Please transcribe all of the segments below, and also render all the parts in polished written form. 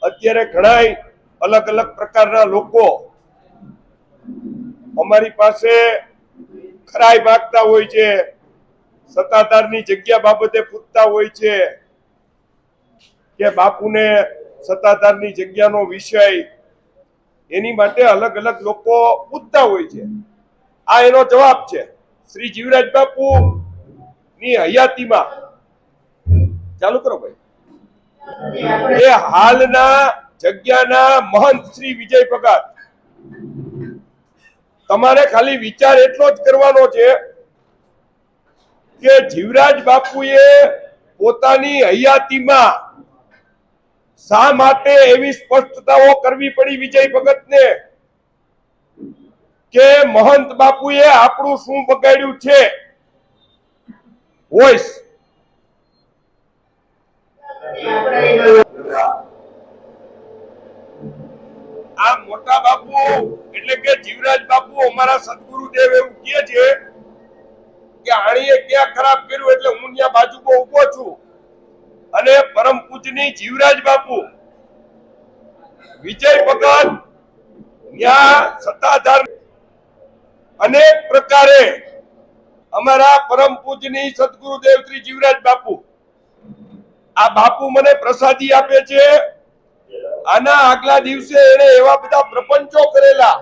અત્યારે ઘણા અલગ અલગ પ્રકારના લોકો અમારી પાસે ખરાઈ માગતા હોય છે, સત્તાધારની જગ્યા બાબતે પૂછતા હોય છે કે બાપુને સત્તાધારની જગ્યાનો વિષય, એની માટે અલગ અલગ લોકો પૂછતા હોય છે. આ એનો જવાબ છે. શ્રી જીવરાજ બાપુ ની હયાતીમાં, ચાલુ કરો ભાઈ, એ હાલના જગ્યાના મહંત શ્રી વિજય ભગત, તમારે ખાલી વિચાર એટલો જ કરવાનો છે કે જીવરાજ બાપુએ પોતાની હયાતીમાં શા માટે એવી સ્પષ્ટતાઓ કરવી પડી વિજય ભગતને કે મહંત બાપુએ આપણું શું બગાડ્યું છે. વોઇસ આ મોટા બાપુ એટલે કે જીવરાજ બાપુ અમારા સદગુરુદેવ એવું કહે છે કે આણીએ ક્યાં ખરાબ કર્યું એટલે હું ત્યાં બાજુમાં ઉભો છું અને પરમ પૂજની જીવરાજ બાપુ વિજય ભગત ત્યાં સત્તાધાર અનેક પ્રકારે અમારા પરમ પૂજની સદગુરુદેવ શ્રી જીવરાજ બાપુ, આ બાપુ મને પ્રસાદી આપે છે. આના આગલા દિવસે એને એવા બધા પ્રપંચો કરેલા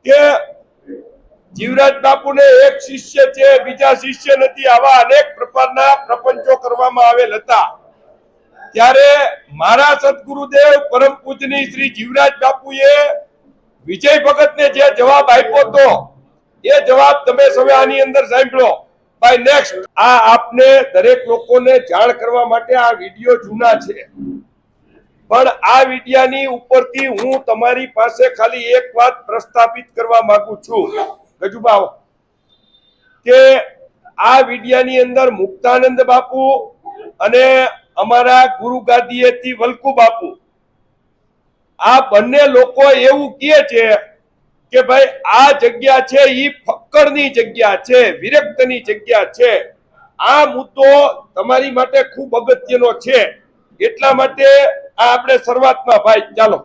કે જીવરાજ બાપુને એક શિષ્ય છે, બીજા શિષ્ય નથી, આવા અનેક પ્રકારના પ્રપંચો કરવામાં આવેલ હતા. ત્યારે મારા સદગુરુદેવ પરમ પૂજની શ્રી જીવરાજ બાપુએ વિજય ભગતને જે જવાબ આપ્યો હતો એ જવાબ તમે સૌએ આની અંદર સાંભળો. બાય નેક્સ્ટ આ આપને દરેક લોકોને જાણ કરવા માટે આ વિડિયો જૂના છે, પણ આ વિડિયાની ઉપરથી હું તમારી પાસે ખાલી એક વાત પ્રસ્થાપિત કરવા માંગુ છું ગજુબા, કે આ વિડિયાની અંદર મુક્તાનંદ બાપુ અને અમારા ગુરુ ગાદીએથી વલ્કુ બાપુ, આ બંને લોકો એવું કહે છે કે ભાઈ આ જગ્યા છે ઈ ફક્કરની જગ્યા છે, વિરક્તની જગ્યા છે. આ મુદ્દો તમારી માટે ખૂબ અગત્યનો છે, એટલા માટે આ આપણે શરૂઆતમાં ભાઈ ચાલો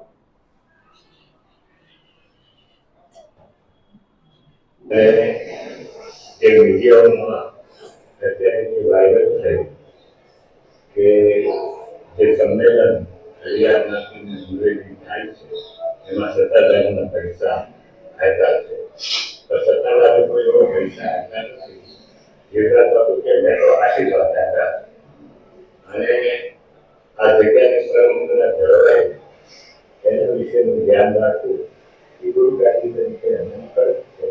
જે વિડીયોમાં અત્યારે વાયરલ છે કે જે સંમેલન હરિયાણાની નિવેદન થાય છે એમાં સત્તાધારીના પૈસા આપ્યા છે, તો સત્તાધારી કોઈ એવો પૈસા આપ્યા નથી. જીવરાજ બાપુ કે મેં તો આશીર્વાદ આપ્યા અને આ જગ્યાની સર્વમંગલા જળવાય એના વિશેનું ધ્યાન રાખવું એ ગુરુ ગાદી તરીકે અમે કર્યું છે.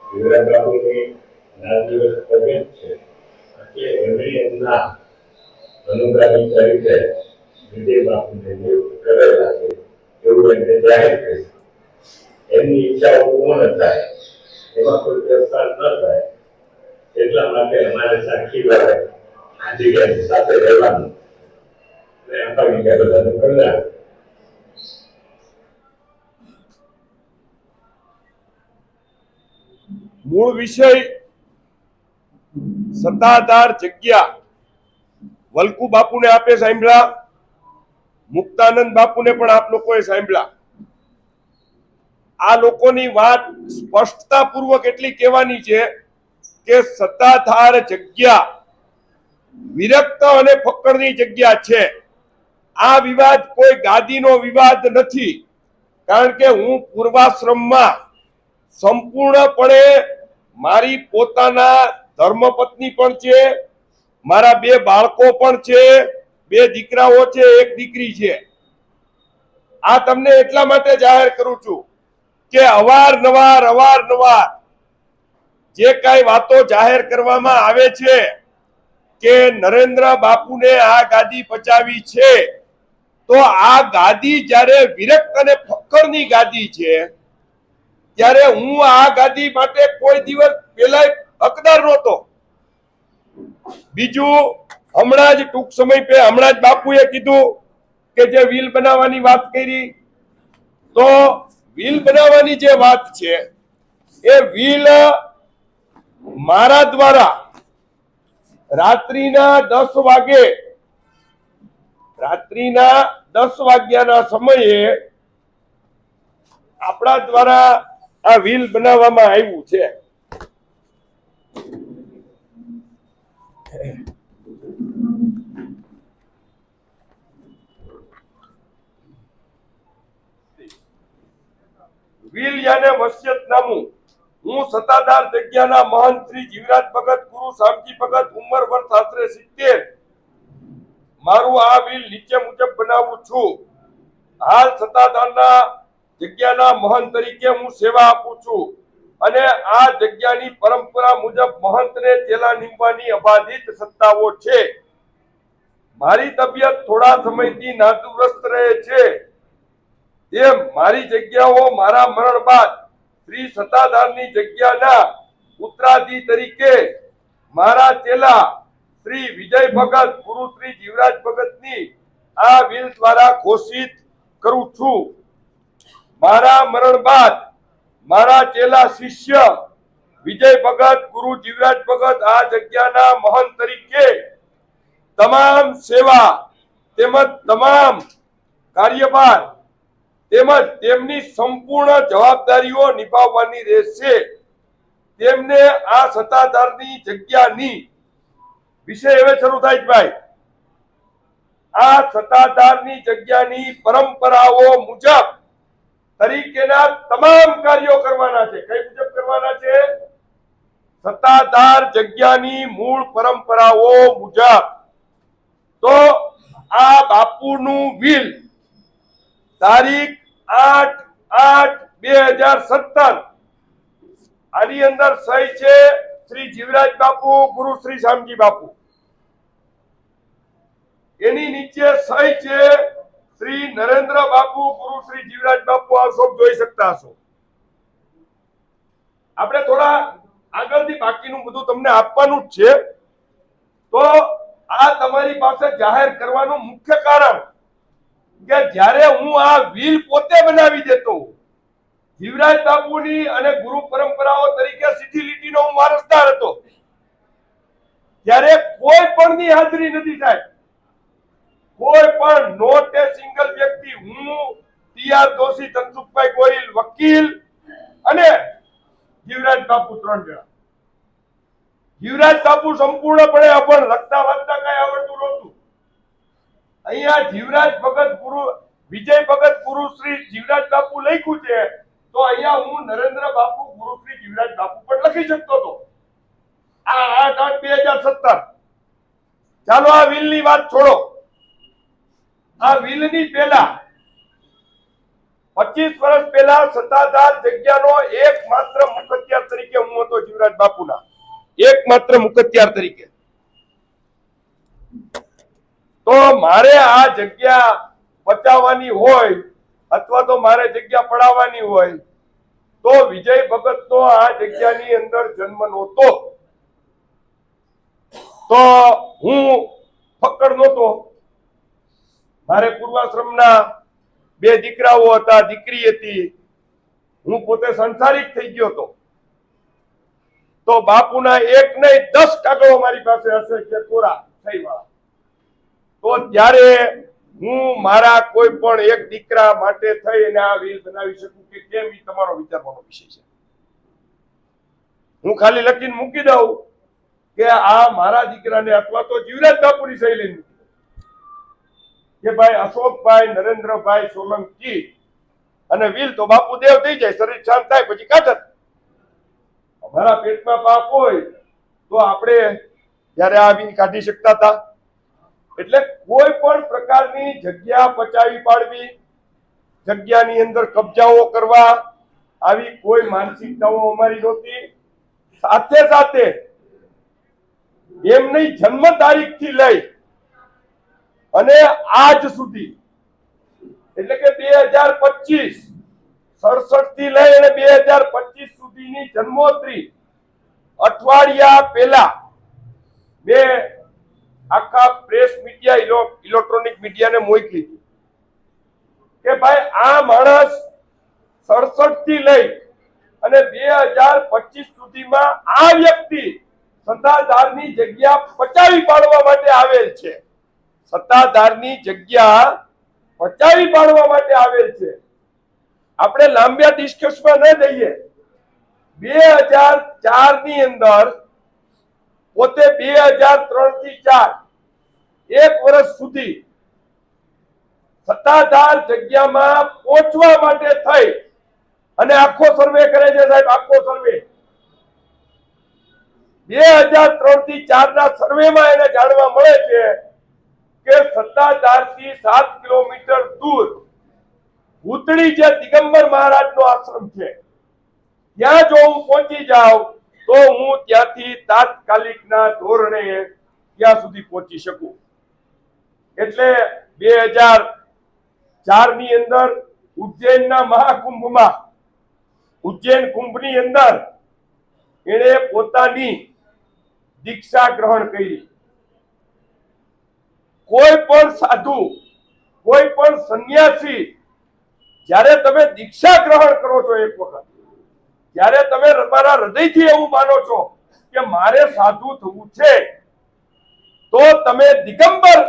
જીવરાજ બાપુની નામદિવસ તબિયત છે એટલે એમણે એમના અનુગામી તરીકે વિજય બાપુને નિયુક્ત કરેલા છે એવું એમને જાહેર કર્યું. એમની ઈચ્છાઓ પૂર્ણ થાય એમાં કોઈ ફેરફાર ન થાય એટલા માટે અમારે સાક્ષી વાળે આ જગ્યાની સાથે રહેવાનું અને આપણી બધાનું કલ્યાણ. મૂળ વિષય સત્તાધાર જગ્યા વલ્કુ બાપુને આપે સાંભળ્યા, મુક્તાનંદ બાપુને પણ આપ લોકોએ સાંભળ્યા. આ લોકોની વાત સ્પષ્ટતા પૂર્વક એટલી કહેવાની છે કે સત્તાધાર જગ્યા વિરક્ત અને ફક્કરની જગ્યા છે. આ વિવાદ કોઈ ગાદીનો વિવાદ નથી, કારણ કે હું પૂર્વાશ્રમમાં સંપૂર્ણપણે મારી પોતાના ધર્મપત્ની પણ છે, મારા બે બાળકો પણ છે, બે દીકરાઓ છે, એક દીકરી છે. આ તમને એટલા માટે જાહેર કરું છું કે અવારનવાર જે કાંઈ વાતો જાહેર કરવામાં આવે છે કે નરેન્દ્ર બાપુને આ ગાદી પચાવી છે, તો આ ગાદી જ્યારે વિરક્ત અને ફક્કરની ગાદી છે ત્યારે હું આ ગાદી માટે કોઈ દિવસ પહેલા હકદાર નહોતો. બીજું હમણાં જ ટૂંક સમય હમણાં જ બાપુએ કીધું કે જે વ્હીલ બનાવવાની વાત કરી, તો વ્હીલ બનાવવાની જે વાત છે એ વ્હીલ મારા દ્વારા રાત્રિના 10 વાગે રાત્રિના 10 વાગ્યાના સમયે આપણા દ્વારા આ વ્હીલ બનાવવામાં આવ્યું છે. વ્હીલ યાને વસિયતનામું. હું સત્તાધાર જગ્યાના મહંત શ્રી જીવરાજ ભગત ગુરુ શામજી ભગત ઉંમર વર્ષ આશરે 70 મારું આ વ્હીલ નીચે મુજબ બનાવું છું. હાલ સત્તાધારના જગ્યાના મહંત તરીકે હું સેવા આપું છું અને આ જગ્યાની પરંપરા મુજબ મહંતને ચેલા નીમવાની અબાધિત સત્તાઓ છે. મારી તબિયત થોડા સમયથી નાદુરસ્ત રહે છે. તેમ મારી જગ્યાઓ મારા મરણ બાદ શ્રી સત્તાધારની જગ્યાના ઉત્તરાધી તરીકે મારા ચેલા શ્રી વિજય ભગત ગુરુ શ્રી જીવરાજ ભગતની આ વ્હીલ દ્વારા ઘોષિત કરું છું. મારા મરણ બાદ મારા ચેલા શિષ્ય વિજય ભગત ગુરુ જીવરાજ ભગત આ જગ્યાના મહંત તરીકે તમામ સેવા તેમજ તમામ કાર્યભાર તેમજ તેમની સંપૂર્ણ જવાબદારીઓ નિભાવવાની રહેશે. તેમને આ સત્તાધારની જગ્યાની વિષય હવે શરૂ થાય છે ભાઈ. આ સત્તાધારની જગ્યાની પરંપરાઓ મુજબ તરીકેના તમામ કાર્યો કરવાના છે. કઈ મુજબ કરવાના છે? સત્તાધાર જગ્યાની મૂળ પરંપરાઓ મુજબ. તો આ બાપુનું વ્હીલ તારીખ 8/8/2017 આની અંદર સહી છે શ્રી જીવરાજ બાપુ ગુરુ શ્રી શામજી બાપુ. એની નીચે સહી છે શ્રી નરેન્દ્ર બાપુ ગુરુ શ્રી જીવરાજ બાપુ. આ સૌ જોઈ શકતા હશો. આપણે થોડા આગળથી બાકીનું બધું તમને આપવાનું જ છે. તો આ તમારી પાસે જાહેર કરવાનું મુખ્ય કારણ કે જ્યારે હું આ વ્હીલ પોતે બનાવી દેતો, જીવરાજ બાપુની અને ગુરુ પરંપરાઓ તરીકે સીધી લીટીનો હું વારસદાર હતો, ત્યારે કોઈ પણ ની હાજરી નથી સાહેબ. કોઈ પણ નોટ એ સિંગલ વ્યક્તિ, હું ટીઆર દોશી, ધનસુખભાઈ ગોહિલ વકીલ અને જીવરાજ બાપુ 3 જણા. જીવરાજ બાપુ સંપૂર્ણપણે અભણ, લખતા વાંચતા કઈ આવડતું નહોતું. અહીંયા જીવરાજ ભગત ગુરુ વિજય ભગત ગુરુ શ્રી જીવરાજ બાપુ લખ્યું છે, તો અહીંયા હું નરેન્દ્ર બાપુ ગુરુ શ્રી જીવરાજ બાપુ પણ લખી શકતો હતો. આ 8/8/2017. ચાલો આ વ્હીલની વાત છોડો. આ વ્હીલની પહેલા 25 વર્ષ પહેલા સત્તાધાર જગ્યાનો એકમાત્ર મુખત્યાર તરીકે હું હતો. જીવરાજ બાપુના એકમાત્ર મુખત્યાર તરીકે. તો મારે આ જગ્યા બચાવવાની હોય અથવા તો મારે જગ્યા પડાવવાની હોય તો વિજય ભગતનો આ જગ્યાની અંદર જન્મ નહોતો, તો હું ફક્કડ નહોતો. મારે પૂર્વાશ્રમના 2 દીકરાઓ હતા, દીકરી હતી. હું પોતે સંસારિક થઈ ગયો હતો. તો બાપુના એક નહીં 10 કાગળો મારી પાસે હશે કે કોરા થઈ વાળા. તો ત્યારે હું મારા કોઈ પણ એક દીકરા માટે થઈને આ વ્હીલ બનાવી શકું કે કેમ, એ તમારો વિચારવાનો વિષય છે. હું ખાલી લખીને મૂકી દઉં કે આ મારા દીકરાને અથવા તો જીવરાજ બાપુની સહી લઈને કે ભાઈ અશોકભાઈ નરેન્દ્રભાઈ સોલંકી અને વ્હીલ તો બાપુ દેવ થઈ જાય, શરીર શાંત થાય પછી કાઢત. અમારા પેટમાં પાપ હોય તો આપણે જ્યારે આ વ્હીલ કાઢી શકતા હતા. એટલે કોઈ પણ પ્રકારની જગ્યા પચાવી પાડવી, જગ્યાની અંદર કબજાઓ કરવા, આવી કોઈ માનસિકતાઓ અમારી નહોતી. સાથે સાથે એમની જન્મ તારીખથી લઈ અને આજ સુધી એટલે કે 2025 67 થી લઈ અને 2025 સુધીની જન્મોત્રી અઠવાડિયા પહેલા મેં આખા પ્રેસ મીડિયા ઇલેક્ટ્રોનિક મીડિયાને મોકલી કે ભાઈ આ માણસ 67 થી લઈ અને 2025 સુધીમાં આ વ્યક્તિ સત્તાધારની જગ્યા પચાવી પાડવા માટે આવેલ છે. સત્તાધારની જગ્યા બચાવી પાડવા માટે આવેલ છે. આપણે લાંબા ડિસ્કશનમાં ન જઈએ. 2004 ની અંદર પોતે 2003 થી 4 એક વર્ષ સુધી સત્તાધાર જગ્યામાં પહોંચવા માટે થઈ અને આખો સર્વે કરે છે સાહેબ. આખો સર્વે 2003 થી 4 ના સર્વેમાં એને જાણવા મળે છે કે સત્તાધારથી 7 કિલોમીટર દૂર ભૂતળી જે દિગંબર મહારાજનો આશ્રમ છે ત્યાં જો હું પહોંચી જાઉં તો હું ત્યાંથી તાત્કાલિકના ધોરણે ત્યાં સુધી પહોંચી શકું. એટલે 2004 ની અંદર ઉજ્જૈનના મહાકુંભમાં ઉજ્જૈન કુંભની અંદર એણે પોતાની દીક્ષા ગ્રહણ કરી. કોઈ પણ સાધુ, કોઈ પણ સંન્યાસી જ્યારે તમે દીક્ષા ગ્રહણ કરો છો એક વખત, જ્યારે તમે તમારા હૃદયથી એવું માનો છો કે મારે સાધુ થવું છે, તો તમે દિગંબર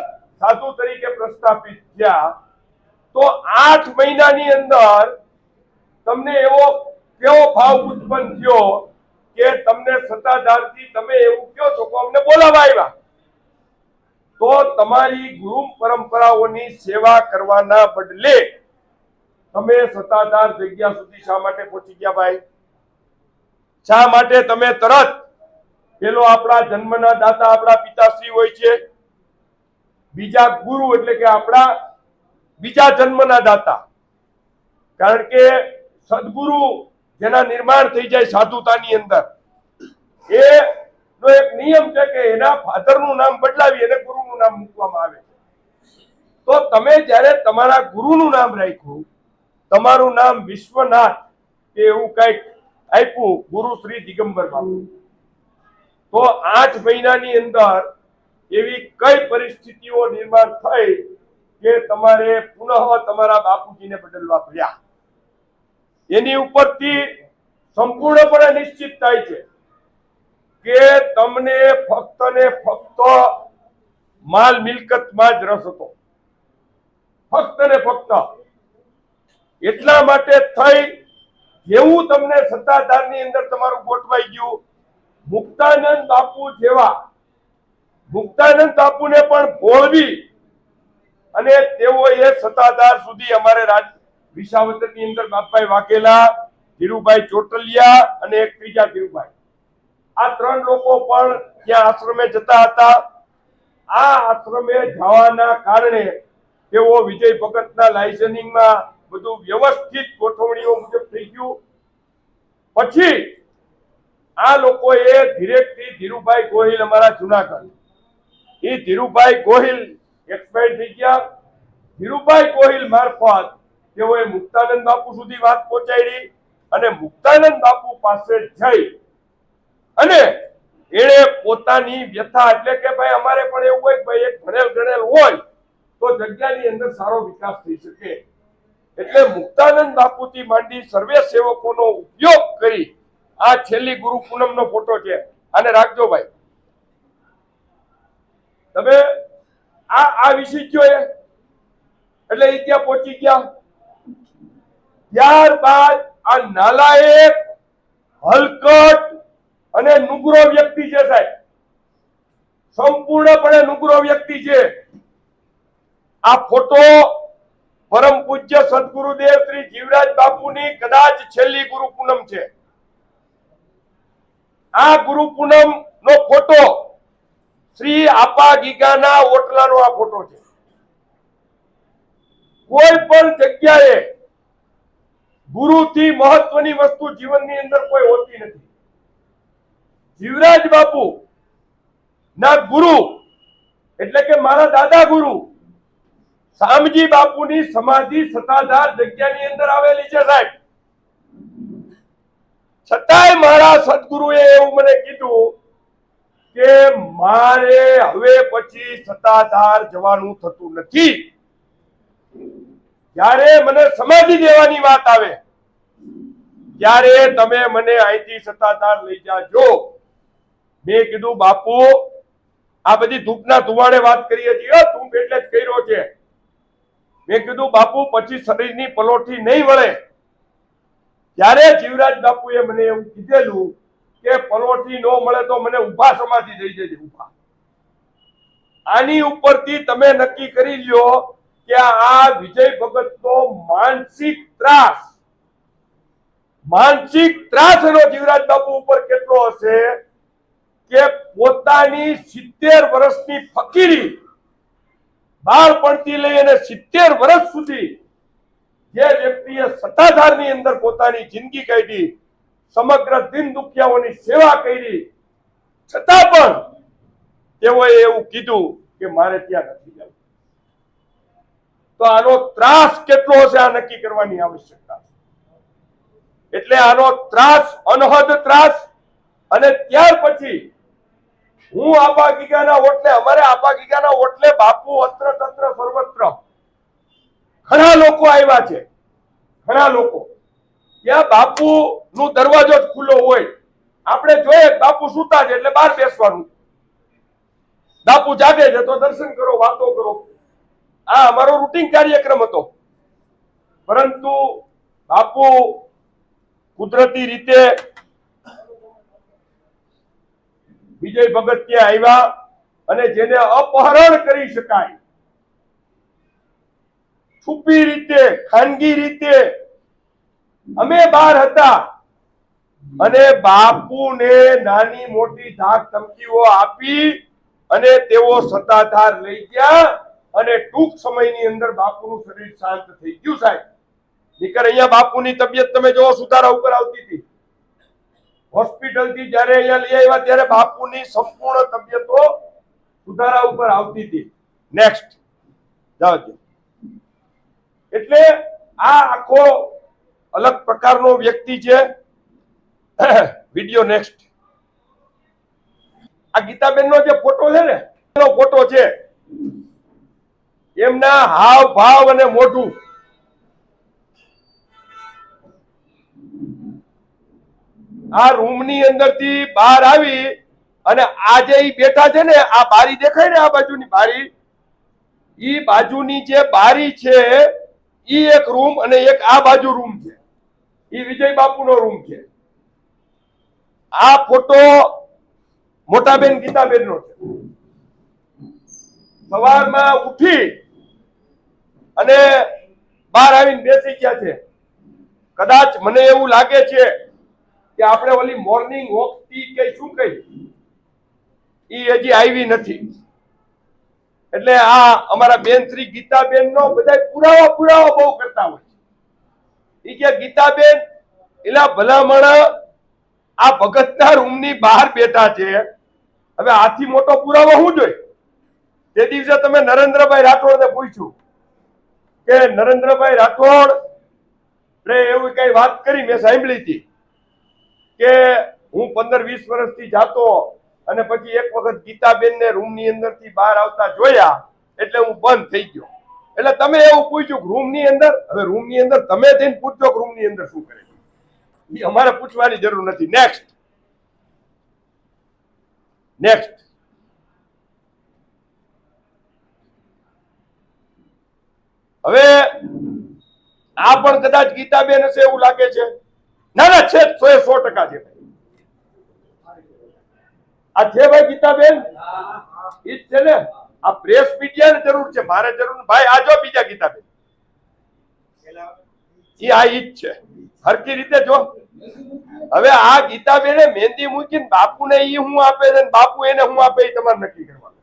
સાધુ તરીકે પ્રસ્થાપિત થયા તો 8 મહિનાની અંદર તમને એવો કેવો ભાવ ઉત્પન્ન થયો કે તમને સત્તાધારથી તમે એવું કહો છો કે અમને બોલાવવા આવ્યા, તો તમારી ગુરુ પરંપરાઓની સેવા કરવાના બદલે તમે સત્તાધાર જગ્યા સુધી શા માટે પહોંચી ગયા ભાઈ? શા માટે તમે તરત પેલો આપણા જન્મના દાતા આપણા પિતાશ્રી હોય છે, બીજા ગુરુ એટલે કે આપણા બીજા જન્મના દાતા, કારણ કે સદગુરુ જેના નિર્માણ થઈ જાય સાધુતાની અંદર, એ નો એક નિયમ છે કે એના ફાધરનું નામ બદલાવી એને ગુરુનું નામ મૂકવામાં આવે. તો તમે જ્યારે તમારા ગુરુનું નામ રાખ્યું, તમારું નામ વિશ્વનાથ કે એવું કઈક આપ્યું, ગુરુ શ્રી દિગંબર બાપુ, તો 8 મહિનાની અંદર એવી કઈ પરિસ્થિતિઓ નિર્માણ થઈ કે તમારે પુનઃ તમારા બાપુજીને બદલવા પડ્યા? એની ઉપરથી સંપૂર્ણપણે નિશ્ચિત થાય છે કે તમને ફક્ત ને ફક્ત માલ મિલકતમાં જ રસ હતો, ફક્ત ને ફક્ત. એટલા માટે થઈ જેવું તમને સત્તાધારની અંદર તમારું ગોઠવાઈ ગયું, મુક્તાનંદ બાપુ જેવા મુક્તાનંદ બાપુને પણ ભોળવી અને તેઓએ સત્તાધાર સુધી અમારે વિસાવદરની અંદર બાપભાઈ વાઘેલા, ધીરુભાઈ ચોટલિયા અને એક ત્રીજા ધીરુભાઈ, આ 3 લોકો પણ ત્યાં આશ્રમે જતા હતા. આ આશ્રમે જવાના કારણે તેઓ વિજય ભગતના લાઇસનિંગમાં બધું વ્યવસ્થિત ગોઠવણીઓ મુજબ થઈ ગયું. પછી આ લોકોએ ધીરેથી ધીરુભાઈ ગોહિલ અમારા જુનાગઢ, એ ધીરુભાઈ ગોહિલ એક્સપાયર થઈ ગયા. ધીરુભાઈ ગોહિલ મારફત તેઓએ મુક્તાનંદ બાપુ સુધી વાત પહોંચાડી અને મુક્તાનંદ બાપુ પાસે જઈ અને એણે પોતાની વ્યથા, એટલે કે ભાઈ અમારે પણ એવું હોય કે ભાઈ એક ભણેલ ગણેલ હોય તો જગ્યાની અંદર સારો વિકાસ થઈ શકે, એટલે મુક્તાનંદ બાપુથી માંડી સર્વે સેવકોનો ઉપયોગ કરી આ છેલ્લી ગુરુ પૂનમનો ફોટો છે, આને રાખજો ભાઈ તમે. આ વિષય કયો એટલે એ ત્યાં પહોંચી ગયા. ત્યારબાદ આ નાલાયક, હલકટ અને નુગરો વ્યક્તિ છે સાહેબ, સંપૂર્ણપણે નુગરો વ્યક્તિ છે. આ ફોટો પરમ પૂજ્ય સદગુરુદેવ શ્રી જીવરાજ બાપુની કદાચ છેલ્લી ગુરુ પૂનમ છે. આ ગુરુ પૂનમ નો ફોટો શ્રી આપા ગીગાના ઓટલાનો આ ફોટો છે. કોઈ પણ જગ્યાએ ગુરુથી મહત્વની વસ્તુ જીવનની અંદર કોઈ હોતી નથી. જીવરાજ બાપુ ના ગુરુ એટલે કે મારા દાદા ગુરુ શામજી બાપુની સમાધિ સત્તાધાર જગ્યાની અંદર આવેલી છે સાહેબ. છતાંય મારા સદગુરુએ એવું મને કીધું કે મારે હવે પછી સત્તાધાર જવાનું થતું નથી. જ્યારે મને સમાધિ દેવાની વાત આવે ત્યારે તમે મને અહીંથી સત્તાધાર લઈ જાજો. મેં કીધું બાપુ આ બધી ધૂપના ધુવાડે વાત કરીએ છીએ, ધૂપ પેટલે જ કર્યો છે. મેં કીધું બાપુ પછી શરીરની પલોઠી નહીં વળે. ત્યારે જીવરાજ બાપુએ મને એવું કીધેલું કે પલોઠી ન મળે તો મને ઊભા સમાધિ દઈ દેજે, ઊભા. આની ઉપરથી તમે નક્કી કરી લ્યો કે આ વિજય ભગતનો માનસિક ત્રાસ એનો જીવરાજ બાપુ ઉપર કેટલો હશે કે પોતાની 70 વર્ષની ફકીરી, બાળપણથી લઈ અને 70 વર્ષ સુધી જે વ્યક્તિએ સત્તાધારની અંદર પોતાની જિંદગી કાઢી, સમગ્ર દિન દુખિયાઓની સેવા કરી, છતાં પણ તેઓએ એવું કીધું કે મારે ત્યાં નથી જવું. તો આનો ત્રાસ કેટલો હશે આ નક્કી કરવાની આવશ્યકતા છે. એટલે આનો ત્રાસ, અનહદ ત્રાસ. અને ત્યાર પછી હું આપા ગીગાના ઓટલે, અમારે આપા ગીગાના ઓટલે બાપુ અત્ર તત્ર સર્વત્ર ઘણા લોકો આવ્યા છે, ઘણા લોકો. ત્યાં બાપુ નું દરવાજો જ ખુલ્લો હોય. આપણે જોઈએ બાપુ સૂતા છે એટલે બહાર બેસવાનું, બાપુ જાગે છે તો દર્શન કરો, વાતો કરો. આ અમારો રૂટીન કાર્યક્રમ હતો. પરંતુ બાપુ કુદરતી રીતે વિજય ભગત ત્યાં આવ્યા અને જેને અપહરણ કરી શકાય, છુપી રીતે, ખાનગી રીતે અમે બહાર હતા અને બાપુને નાની મોટી ધાક ધમકીઓ આપી અને તેઓ સત્તાધાર લઈ ગયા અને ટૂંક સમયની અંદર બાપુનું શરીર શાંત થઈ ગયું. સાહેબ, નીકર અહીંયા બાપુની તબિયત તમે જો સુધારા ઉપર આવતી હતી. હોસ્પિટલથી જ્યારે અહીંયા લઈ આવ્યા ત્યારે બાપુની સંપૂર્ણ તબિયતો સુધારા ઉપર આવતી હતી. નેક્સ્ટ જાઓ. એટલે આ આખો અલગ પ્રકારનો વ્યક્તિ છે. Video next. આ ગીતાબેનનો જે ફોટો છે ને, એનો ફોટો છે. એમના હાવ ભાવ અને મોઢું, આ રૂમની અંદરથી બહાર આવી અને આજે ઈ બેઠા છે ને, આ બારી દેખાય ને, આ બાજુની બારી, ઈ બાજુની જે બારી છે ઈ એક રૂમ અને એક આ બાજુ રૂમ છે. ઈ વિજય બાપુનો રૂમ છે. આ ફોટો મોટાબેન ગીતાબેનનો છે. સવારમાં ઉઠી અને બહાર આવીને બેસી ગયા છે. કદાચ મને એવું લાગે છે કે આપણે ઓલી મોર્નિંગ વોક થી કે શું કઈ ઈ હજી આવી નથી. એટલે આ અમારા બેન શ્રી ગીતાબેન નો બધા પુરાવા બહુ કરતા હોય. ઈ કે ગીતાબેન એલા ભલામણ આ ભગતના રૂમની બહાર બેઠા છે, હવે આથી મોટો પુરાવો શું જોઈએ? તે દિવસે તમે નરેન્દ્રભાઈ રાઠોડને પૂછ્યું કે નરેન્દ્રભાઈ રાઠોડ એવું કઈ વાત કરી, મેં સાંભળી હતી કે હું 15-20 વર્ષથી જાતો અને પછી એક વખત ગીતાબેનને રૂમની અંદરથી બહાર આવતા જોયા એટલે હું બંધ થઈ ગયો. એટલે તમે એવું પૂછ્યું રૂમની અંદર? હવે રૂમની અંદર તમે જઈને પૂછજો કે રૂમની અંદર શું કરે, એ અમારે પૂછવાની જરૂર નથી. નેક્સ્ટ. હવે આ પણ કદાચ ગીતાબેન હશે એવું લાગે છે. ના ના, છે 100% છે. આ છે ભાઈ ગીતાબેન, ઈ જ છે ને. આ પ્રેસ મીડિયાની જરૂર છે, મારે જરૂર નથી. ભાઈ આ જો બીજા ગીતાબેન, ઈ આ ઈ જ છે, હરકી રીતે જો. હવે આ ગીતાબેને મહેંદી મૂકીને બાપુને ઈ હું આપે છે, બાપુ એને હું આપે, એ તમારે નક્કી કરવાનું.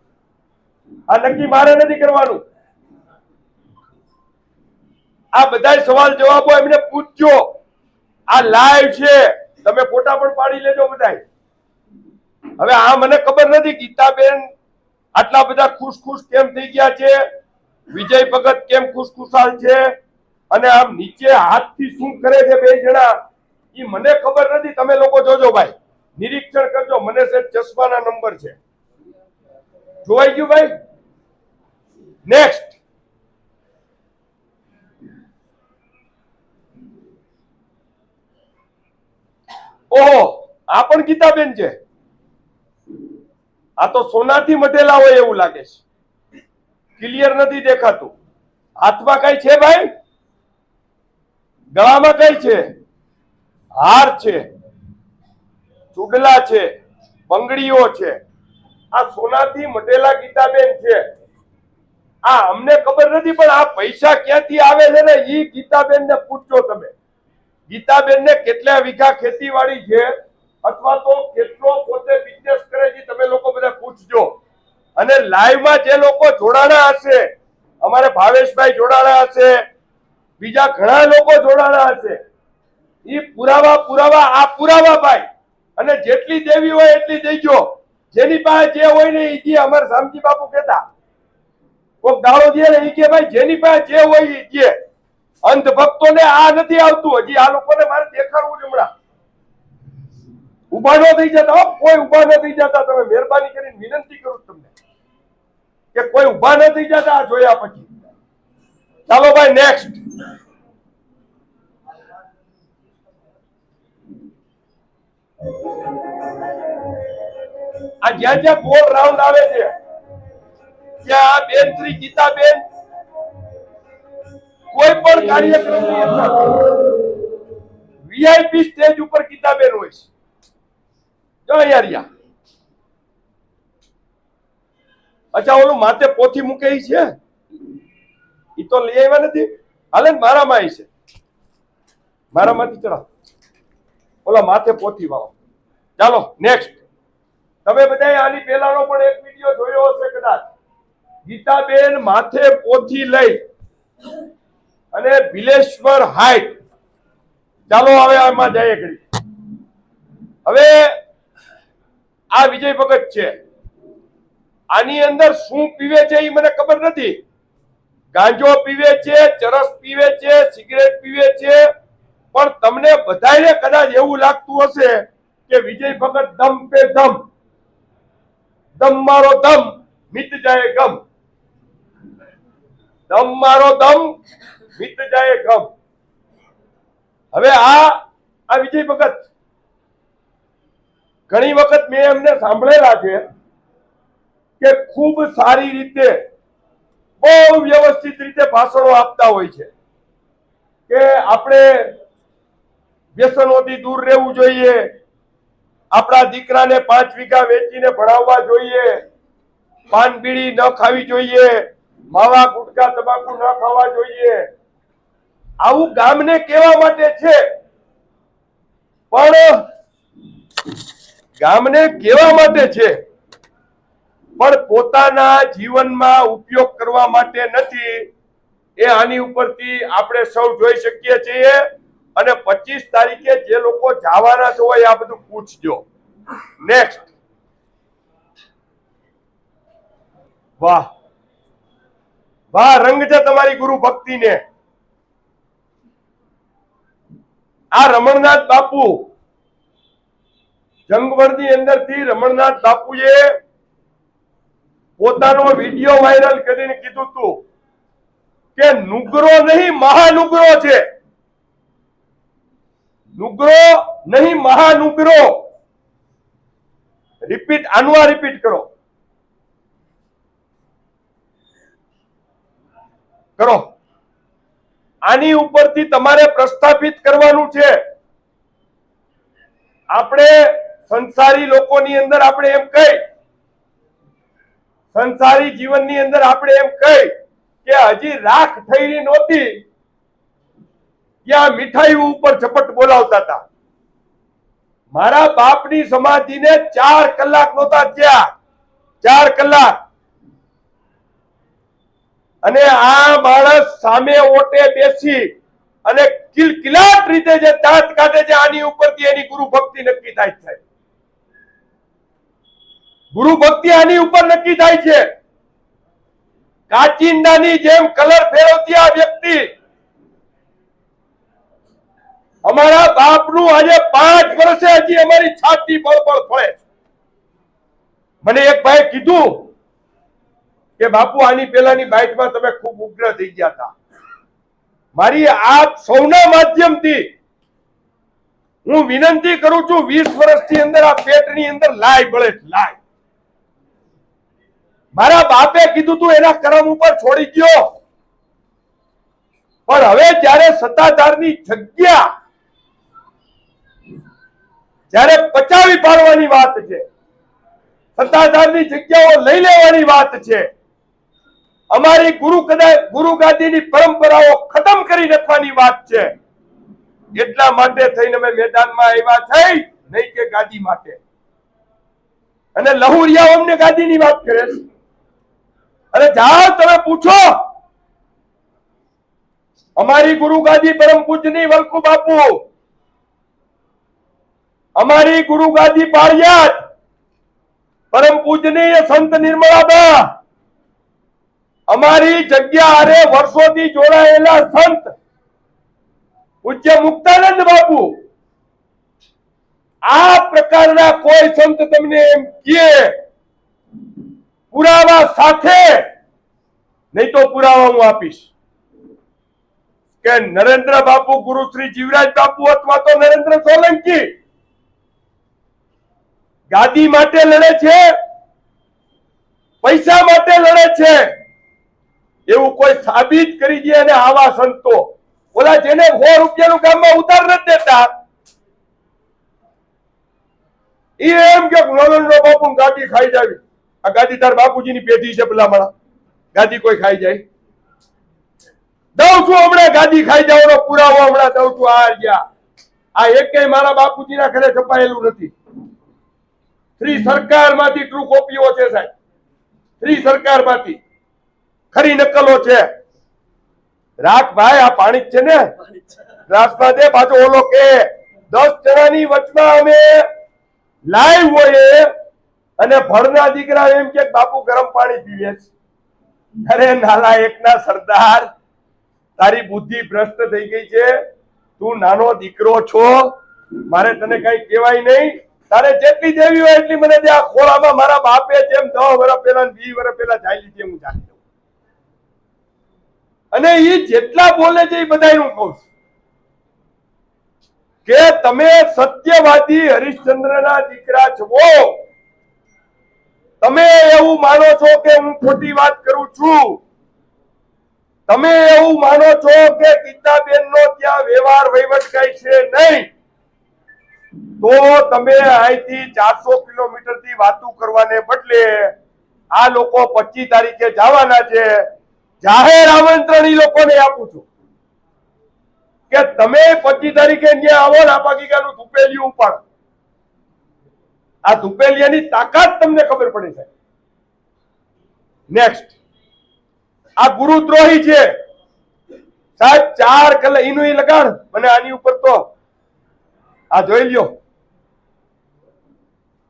આ નક્કી મારે નથી કરવાનું. આ બધા સવાલ જવાબો એમને પૂછજો. આ લાઈવ છે, તમે ફોટા પણ પાડી લેજો બધા. હવે આ મને ખબર નથી ગીતાબેન આટલા બધા ખુશ કેમ થઈ ગયા છે, વિજય ભગત કેમ ખુશખુશાલ છે, અને આમ નીચે હાથથી શું કરે છે બે જણા, એ મને ખબર નથી. તમે લોકો જોજો ભાઈ, નિરીક્ષણ કરજો. મને છે ચશ્માના નંબર છે. જોવાઈ ગયું ભાઈ? નેક્સ્ટ. ઓહો, આ પણ ગીતાબેન છે. આ તો સોનાથી મઢેલા હોય એવું લાગે છે. ક્લિયર નથી દેખાતું. હાથમાં કઈ છે ભાઈ? ગળામાં કઈ છે? હાર છે, ચૂડલા છે, બંગડીઓ છે. આ સોનાથી મઢેલા ગીતાબેન છે. આ અમને ખબર નથી, પણ આ પૈસા ક્યાંથી આવે છે ને ઈ ગીતાબેન ને પૂછજો તમે. ગીતાબેન ને કેટલા વીઘા ખેતીવાડી છે અથવા તો કેટલો પોતે બિઝનેસ કરે છે તમે લોકો બધા પૂછજો. અને લાઈવમાં જે લોકો જોડાણા હશે, અમારે ભાવેશભાઈ જોડાણા હશે, બીજા ઘણા લોકો જોડાણા હશે, ઈ પુરાવા આ પુરાવા ભાઈ. અને જેટલી દેવી હોય એટલી દેજો. જેની પાસે જે હોય ને ઈ જે અમારે શામજી બાપુ કહેતા, કોક દાડો દે ને ઈ કે ભાઈ જેની પાસે જે હોય ઈ જે. અંધ ભક્તોને આ નથી આવતું. હજી આ લોકોને મારે દેખાડવું જ હમણાં. ઉભા ન થઈ જતા, કોઈ ઉભા ન થઈ જતા. તમે મહેરબાની કરીને વિનંતી કરું તમને કે કોઈ ઉભા ન થઈ જતા આ જોયા પછી. ચાલો ભાઈ નેક્સ્ટ. આ જ્યાં જ્યાં ગોળ રાઉન્ડ આવે છે ત્યાં બેન શ્રી ગીતાબેન કોઈ પણ કાર્યક્રમની અંદર વીઆઈપી સ્ટેજ ઉપર ગીતાબેન હોય છે. જો યાર, અચ્છા ઓલું માથે પોથી મૂકે ઈ છે, ઈ તો લઈ આવ્યા નથી. હાલે મારામાં છે, મારામાંથી ચડાવ ઓલા માથે પોથી વાળો. ચાલો નેક્સ્ટ. તમે બધા આની પહેલાનો પણ એક વિડિયો જોયો હશે કદાચ. ગીતાબેન માથે પોથી લઈ અને ભિલેશ્વર હાઈટ. ચાલો હવે આમાં જઈએ ઘડી. હવે આ વિજય ભગત છે. આની અંદર શું પીવે છે એ મને ખબર નથી. ગાંજો પીવે છે, ચરસ પીવે છે, સિગરેટ પીવે છે. પણ તમને બધાને કદાચ એવું લાગતું હશે કે વિજય ભગત દમ પે દમ, દમ મારો દમ મિટ જાય ગમ, દમ મારો દમ મિટ જાય ગમ. હવે આ વિજય ભગત ઘણી વખત મેં એમને સાંભળેલા છે કે ખૂબ સારી રીતે, બહુ વ્યવસ્થિત રીતે ભાષણો આપતા હોય છે કે આપણે વ્યસનોથી દૂર રહેવું જોઈએ, આપણા દીકરાને 5 વીઘા વેચીને ભણાવવા જોઈએ, પાન બીડી ન ખાવી જોઈએ, માવા ગુટકા તમાકુ ન ખાવા જોઈએ. આવું ગામને કહેવા માટે છે, પણ ગામને કહેવા માટે છે, પણ પોતાના જીવનમાં ઉપયોગ કરવા માટે નથી. એ આની ઉપરથી આપણે સૌ જોઈ શકીએ છીએ. અને 25 તારીખે જે લોકો જવાના હોય આ બધું પૂછજો. નેક્સ્ટ. વાહ વાહ, રંગ છે તમારી ગુરુ ભક્તિને. આ રમણનાથ બાપુ, જંગવળની અંદરથી રમણનાથ બાપુએ પોતાનો વિડિયો વાયરલ કરીને કીધું હતું કે નુગરો નહીં મહાનુગરો છે. નુગરો નહીં મહાનુગરો. રિપીટ, આનું રિપીટ કરો કરો. આની ઉપરથી તમારે પ્રસ્થાપિત કરવાનું છે. આપણે સંસારી લોકોની અંદર આપણે એમ કહી, સંસારી જીવનની અંદર આપણે એમ કહી કે હજી રાખ થઈ નહોતી ત્યાં મીઠાઈ ઉપર ઝપટ બોલાવતા હતા. મારા બાપની સમાધિને 4 કલાક નહોતા થયા, 4 કલાક. અને આ માણસ સામે ઓટે બેસી અને કિલકિલાટ રીતે જે દાંત કાઢે છે, આની ઉપરથી એની ગુરુ ભક્તિ નક્કી થાય છે. ગુરુ ભક્તિ આની ઉપર નક્કી થાય છે. કાચિંડાની જેમ કલર ફેરવતી આ વ્યક્તિ. અમારા બાપનું આજે 5 વર્ષે હજી અમારી છાતી બળબળ ફળે. મને એક ભાઈ કીધું કે બાપુ આની પહેલાની બાઇટમાં તમે ખૂબ ઉગ્ર થઈ ગયા હતા. મારી આપ સૌના માધ્યમથી હું વિનંતી કરું છું, 20 વર્ષની અંદર આ પેટની અંદર લાય બળે, લાય. મારા બાપે કીધું તું એના કર્મ ઉપર છોડી ગયો, પણ હવે જ્યારે સત્તાધારની જગ્યા જ્યારે પચાવી પાડવાની વાત છે, સત્તાધારની જગ્યાઓ લઈ લેવાની વાત છે, અમારી ગુરુ ગાદીની પરંપરાઓ ખતમ કરી નાખવાની વાત છે, એટલા માટે થઈને અમે મેદાનમાં આવ્યા છે, નહીં કે ગાદી માટે. અને લહુરિયા અમને ગાદીની વાત કરે છે. અને જાઓ તમે પૂછો અમારી ગુરુ ગાદી પરમ પૂજ્યની વલ્કુ બાપુ, અમારી ગુરુ ગાદી પાળિયાદ પરમ પૂજ્યની સંત નિર્મળાબા, અમારી જગ્યા હારે વર્ષોથી જોડાયેલા સંત પૂજ્ય મુક્તાનંદ બાપુ, આ પ્રકારના કોઈ સંત તમને એમ કહે પુરાવા સાથે, નહીં તો પુરાવા હું આપીશ કે નરેન્દ્ર બાપુ ગુરુ શ્રી જીવરાજ બાપુ અથવા તો નરેન્દ્ર સોલંકી ગાદી માટે લડે છે, પૈસા માટે લડે છે, એવું કોઈ સાબિત કરી દે. અને આવા સંતો ઓલા જેને 100 રૂપિયાનું ગામમાં ઉધાર નથી દેતા, એમ કે નરેન્દ્ર બાપુ ગાદી ખાઈ જાવી. આ ગાદી તાર બાપુજીની પેઢી છે, ભલામણા ગાદી કોઈ ખાઈ જાય? દઉં છું હમણાં ગાદી ખાઈ જવાનો પુરાવો, હમણાં દઉં છું. આ એકેય મારા બાપુજીના ઘરે છપાયેલું નથી. શ્રી સરકારમાંથી ટ્રુ કોપીઓ છે સાહેબ, શ્રી સરકારમાંથી ખરી નકલો છે. રાખ ભાઈ, આ પાણી જ છે ને, ગ્લાસમાં દે. પાછો ઓલો કે 10 જણાની વચમાં અમે લાઈવ હોય અને ભણના દીકરા એમ કે બાપુ ગરમ પાણી પીવે છે. અરે નાલાયકના સરદાર, તારી બુદ્ધિ ભ્રષ્ટ થઈ ગઈ છે. તું નાનો દીકરો છો, મારે તને કઈ કહેવાય નહીં. તારે જેટલી દેવી હોય એટલી મને દે. આ ખોળામાં મારા બાપે જેમ 10 વર્ષ પહેલા 20 વર્ષ પહેલા ચાલી છે, હું ચાલી દઉં. અને એ જેટલા બોલે છે એ બધા હું કહું છું કે તમે સત્યવાદી હરિશ્ચંદ્રના દીકરા છો. તમે એવું માનો છો કે હું ખોટી વાત કરું છું, તમે એવું માનો છો કે ગીતાબેનનો ત્યાં વ્યવહાર વહીવટ કઈ છે નહીં, તો તમે અહીંથી 400 કિલોમીટર થી વાતો કરવાને બદલે આ લોકો 25 તારીખે જવાના છે, જાહેર આમંત્રણ ઈ લોકોને આપું છું કે તમે 25 તારીખે ત્યાં આવો ને, આ બાગીકાનું ધુપેલિયું ઉપાડો. આ ધુપેલિયાની તાકાત તમને ખબર પડે છે. નેક્સ્ટ, આ ગુરુદ્રોહી છે સાહેબ. 4 કલાક એનું લગાડ મને આની ઉપર તો આ જોઈ લ્યો.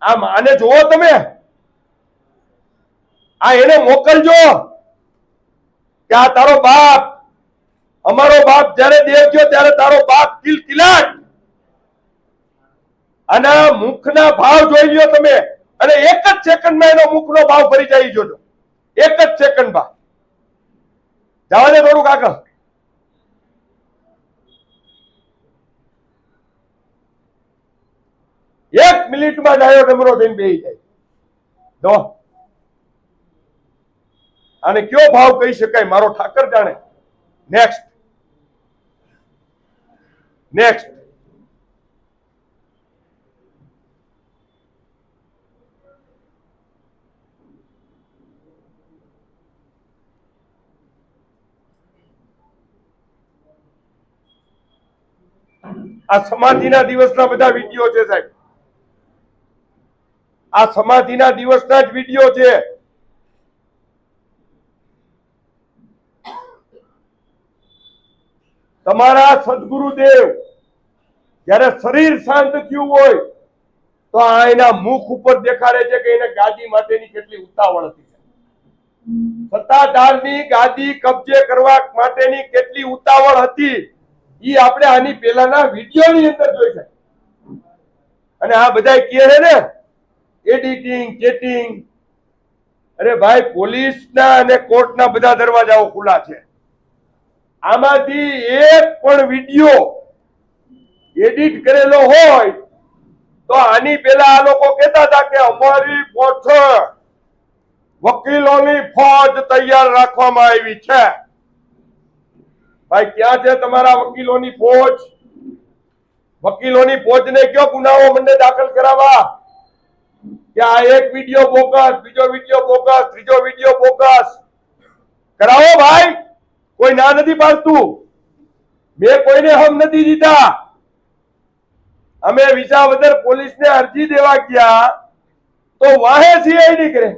આને જોવો તમે, આ એને મોકલજો કે આ તારો બાપ, અમારો બાપ જયારે દેવ ગયો ત્યારે તારો બાપ કિલકિલાટ. અને મુખના ભાવ જોઈ લ્યો તમે, અને એક જ સેકન્ડમાં એનો મુખનો ભાવ ભરી જાય. જોજો, એક જ સેકન્ડમાં. જવા દે થોડુંક આગળ. એક મિનિટમાં ડાયો ડમરો થઈને બેસી જાય. જો આને કયો ભાવ કહી શકાય, મારો ઠાકર જાણે. Next, next. આ સમાધિના દિવસના બધા વિડીયો છે સાહેબ. આ સમાધિના દિવસના જ વિડીયો છે. તમારા સદગુરુદેવ જ્યારે શરીર શાંત થયું હોય તો આ એના મુખ ઉપર દેખાડે છે કે એને ગાદી માટેની કેટલી ઉતાવળ હતી. સત્તાધારની ગાદી કબજે કરવા માટેની કેટલી ઉતાવળ હતી ઈ આપણે આની પહેલાના વિડીયોની અંદર જોઈ છે. અને આ બધા કહે છે ને એડિટિંગ, ચેટિંગ. અરે ભાઈ, પોલીસના અને કોર્ટના બધા દરવાજાઓ ખુલ્લા છે. આમાંથી એક પણ વિડીયો એડિટ કરેલો હોય તો આની પહેલા આ લોકો કહેતા હતા કે અમારી પાછળ વકીલોની ફોજ તૈયાર રાખવામાં આવી છે. ભાઈ ક્યાં છે તમારા વકીલોની ફોજ? વકીલોની ફોજને કયો ગુનાઓ મને દાખલ કરાવવા કે આ એક વિડિયો બોગસ, બીજો વિડિયો બોગસ, ત્રીજો વિડિયો બોગસ. કરાવો ભાઈ, કોઈ ના નથી પાડતું. મેં કોઈને હમ નથી દીધા. અમે વિસાવદર પોલીસને અરજી દેવા ગયા તો વાહે સીઆઈડી કરે.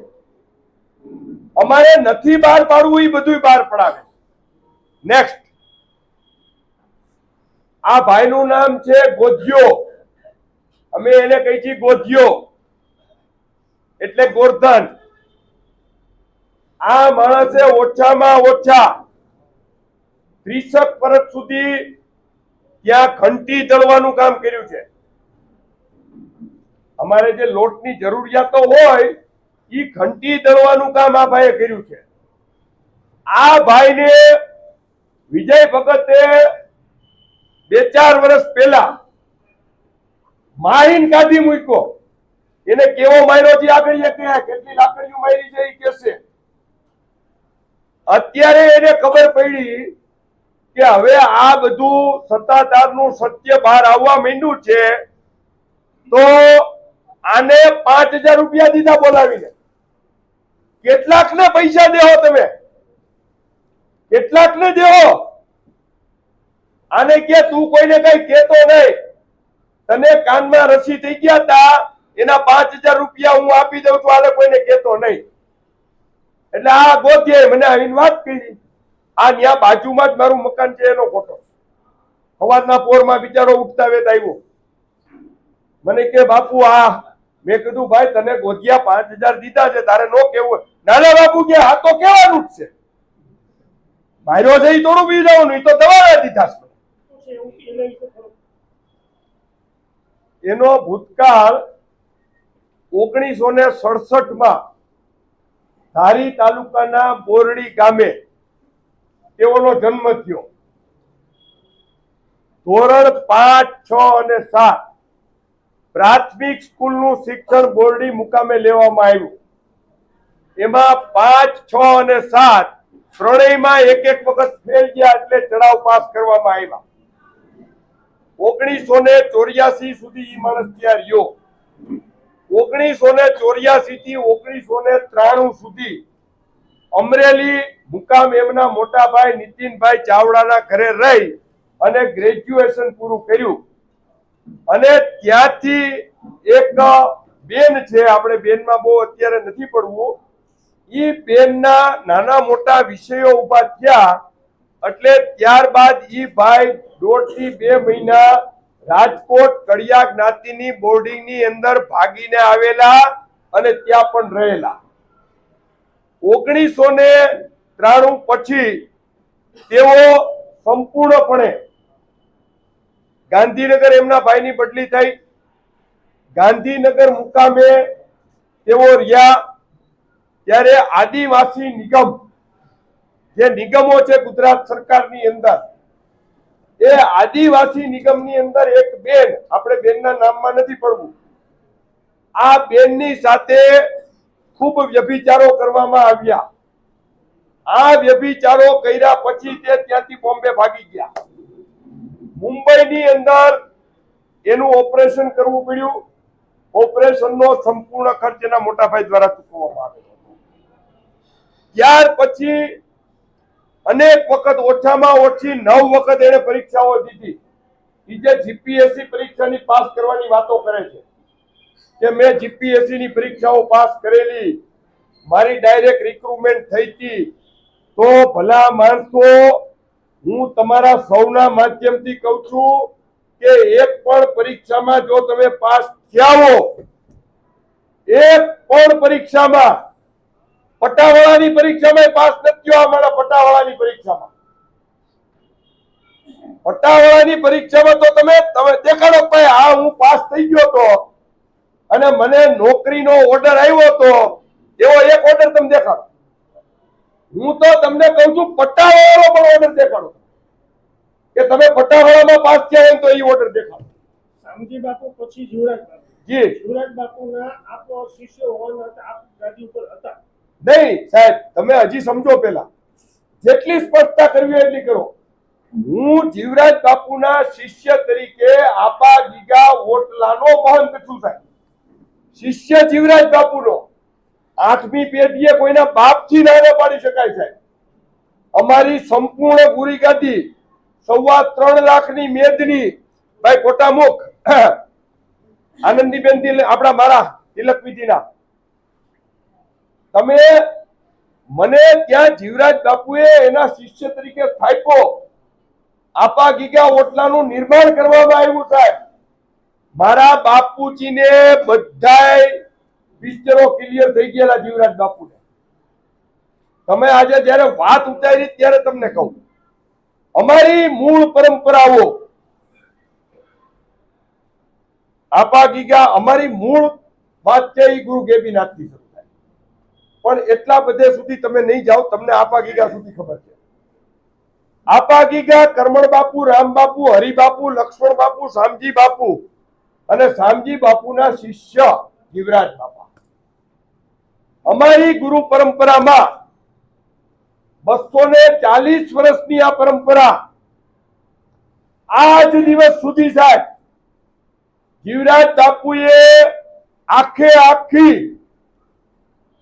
અમારે નથી બહાર પાડવું, એ બધું બહાર પડાવે. નેક્સ્ટ, આ ભાઈનું નામ છે ગોધ્યો. અમે એને કહી છીએ ગોધ્યો એટલે ગોરધન. આ માણસે ઓછામાં ઓછા 30 વર્ષ સુધી ત્યાં ઘંટી દળવાનું કામ કર્યું છે. અમારે જે લોટની જરૂરિયાતો હોય એ ઘંટી દળવાનું કામ આ ભાઈએ કર્યું છે. આ ભાઈને વિજય ભગતે 2-4 વર્ષ પહેલા માહીન કાઢી મૂક્યો. એને કેવો માર્યો છે આગળ કેટલી લાકડીઓ મારી છે એ કહેશે. અત્યારે એને ખબર પડી કે હવે આ બધું સત્તાધારનું સત્ય બહાર આવવા માંડ્યું છે તો આને 5000 રૂપિયા દીધા બોલાવીને. કેટલાકને પૈસા દેહો તમે? કેટલાકને દેહો? આને કે તું કોઈને કઈ કહેતો નહીં, તને કાનમાં રસી થઈ ગયા તા, એના 5000 રૂપિયા હું આપી દઉં છું, આને કોઈને કહેતો નહીં. એટલે આ ગોધ્યાએ મને આવીને વાત કરી. આ ન્યા બાજુમાં જ મારું મકાન છે એનો ફોટો. સવારના પોરમાં બિચારો ઉઠતા વેત આવ્યો. મને કે બાપુ આ, મેં કીધું ભાઈ તને ગોધ્યા 5000 દીધા છે, તારે નો કેવું? નાના બાપુ કે આ તો કેવાનું જ છે, માર્યો છે એ થોડું પી જવાનું, એ તો દવા દીધા છે. એનો ભૂતકાળ 1967 ધારી તાલુકાના બોરડી ગામે તેઓનો જન્મ થયો. ધોરણ 5, 6 અને 7 પ્રાથમિક સ્કૂલનું શિક્ષણ બોરડી મુકામે લેવામાં આવ્યું. એમાં 5, 6 અને 7 ત્રણેયમાં એક વખત ફેલ ગયા એટલે ચડાવ પાસ કરવામાં આવ્યા. 1984 સુધી એ માણસ ત્યાં રહ્યો. 1984 થી 1993 સુધી અમરેલી મુકામ એમના મોટા ભાઈ નીતિનભાઈ ચાવડાના ઘરે રહી અને ગ્રેજ્યુએશન પૂરું કર્યું. અને ત્યાંથી એક બેન છે, આપણે બેનમાં બહુ અત્યારે નથી પડવું, એ બેનના નાના મોટા વિષયો ઉભા થયા એટલે ત્યારબાદ એ ભાઈ 1.5 થી 2 મહિના રાજકોટ કડિયા જ્ઞાતિની બોર્ડિંગની અંદર ભાગીને આવેલા અને ત્યાં પણ રહેલા. 1993 પછી તેઓ સંપૂર્ણપણે ગાંધીનગર એમના ભાઈની બદલી થઈ. ગાંધીનગર મુકામે તેઓ રહ્યા. ત્યારે આદિવાસી નિગમ, જે નિગમો છે ગુજરાત સરકારની અંદર, એ આદિવાસી નિગમની અંદર એક બેન, આપણે બેનના નામમાં નથી પડવું, આ બેનની સાથે ખૂબ વ્યભિચારો કરવામાં આવ્યા. આ વ્યભિચારો કર્યા પછી તે ત્યાંથી બોમ્બે ભાગી ગયા. મુંબઈની અંદર એનું ઓપરેશન કરવું પડ્યું. ઓપરેશનનો સંપૂર્ણ ખર્ચ એના મોટા ભાઈ દ્વારા ચૂકવવામાં આવ્યો. ત્યાર પછી અનેક વખત, ઓછામાં ઓછી 9 વખત એને પરીક્ષાઓ દીધી. એ જે જીપીએસસી પરીક્ષાની પાસ કરવાની વાતો કરે છે કે મેં જીપીએસસી ની પરીક્ષાઓ પાસ કરેલી, મારી ડાયરેક્ટ રિક્રુટમેન્ટ થઈ હતી. તો ભલા માણસો, હું તમારા સૌના માધ્યમથી કહું છું કે એક પણ પરીક્ષામાં જો તમે પાસ થયા હો, એક પણ પરીક્ષામાં, પટાવાળાની પરીક્ષામાં પાસ નથી થયો, અમારા પટાવાળાની પરીક્ષામાં, પટાવાળાની પરીક્ષામાં તો તમે દેખાડો ભાઈ હા હું પાસ થઈ ગયો તો અને મને નોકરીનો ઓર્ડર આવ્યો તો, એવો એક ઓર્ડર તમે દેખાડો. હું તો તમને કહું છું પટાવાળાનો પણ ઓર્ડર દેખાડો કે તમે પટાવાળામાં પાસ થયા એમ, તો એ ઓર્ડર દેખાડો. શામજી બાપુ પછી યુવરાજ બાપુ. જી યુવરાજ બાપુના આપ શિષ્ય હોવાના આપ ગાદી ઉપર હતા. નહીં સાહેબ, તમે હજી સમજો પેલા, જેટલી સ્પષ્ટતા કરવી હોય એટલી કરો. હું જીવરાજ બાપુના શિષ્ય તરીકે આપા ગીગા ઓટલાનો મહંત છું સાહેબ, શિષ્ય જીવરાજ બાપુનો. 8મી પેઢીએ કોઈના બાપથી ના પાડી શકાય સાહેબ. અમારી સંપૂર્ણ ગુરી ગાદી 3.25 લાખની મેદની ભાઈ કોટામુખ આનંદીબેન આપણા મારા તિલક વિધિના. તમે મને ત્યાં જીવરાજ બાપુએ એના શિષ્ય તરીકે સ્થાપ્યો. આપા ગીગા ઓટલાનું નિર્માણ કરવામાં આવ્યું સાહેબ. મારા બાપુજીને બધાય પિક્ચરો ક્લિયર થઈ ગયેલા જીવરાજ બાપુને. તમે આજે જયારે વાત ઉતારી ત્યારે તમને કહું, અમારી મૂળ પરંપરાઓ આપા ગીગા, અમારી મૂળ વાત છે એ ગુરુ ગેબીનાથથી શરૂ થાય. પણ એટલા બધે સુધી તમે નહીં જાઓ, તમને આપા ગીગા સુધી ખબર છે. આપા ગીગા કરમણ બાપુ, રામ બાપુ, હરિ બાપુ, લક્ષ્મણ બાપુ, શામજી બાપુ અને શામજી બાપુના શિષ્ય જીવરાજ બાપા. અમારી ગુરુ પરંપરામાં 240 વર્ષની આ પરંપરા આજ દિવસ સુધી સાહેબ જીવરાજ બાપુએ આખે આખી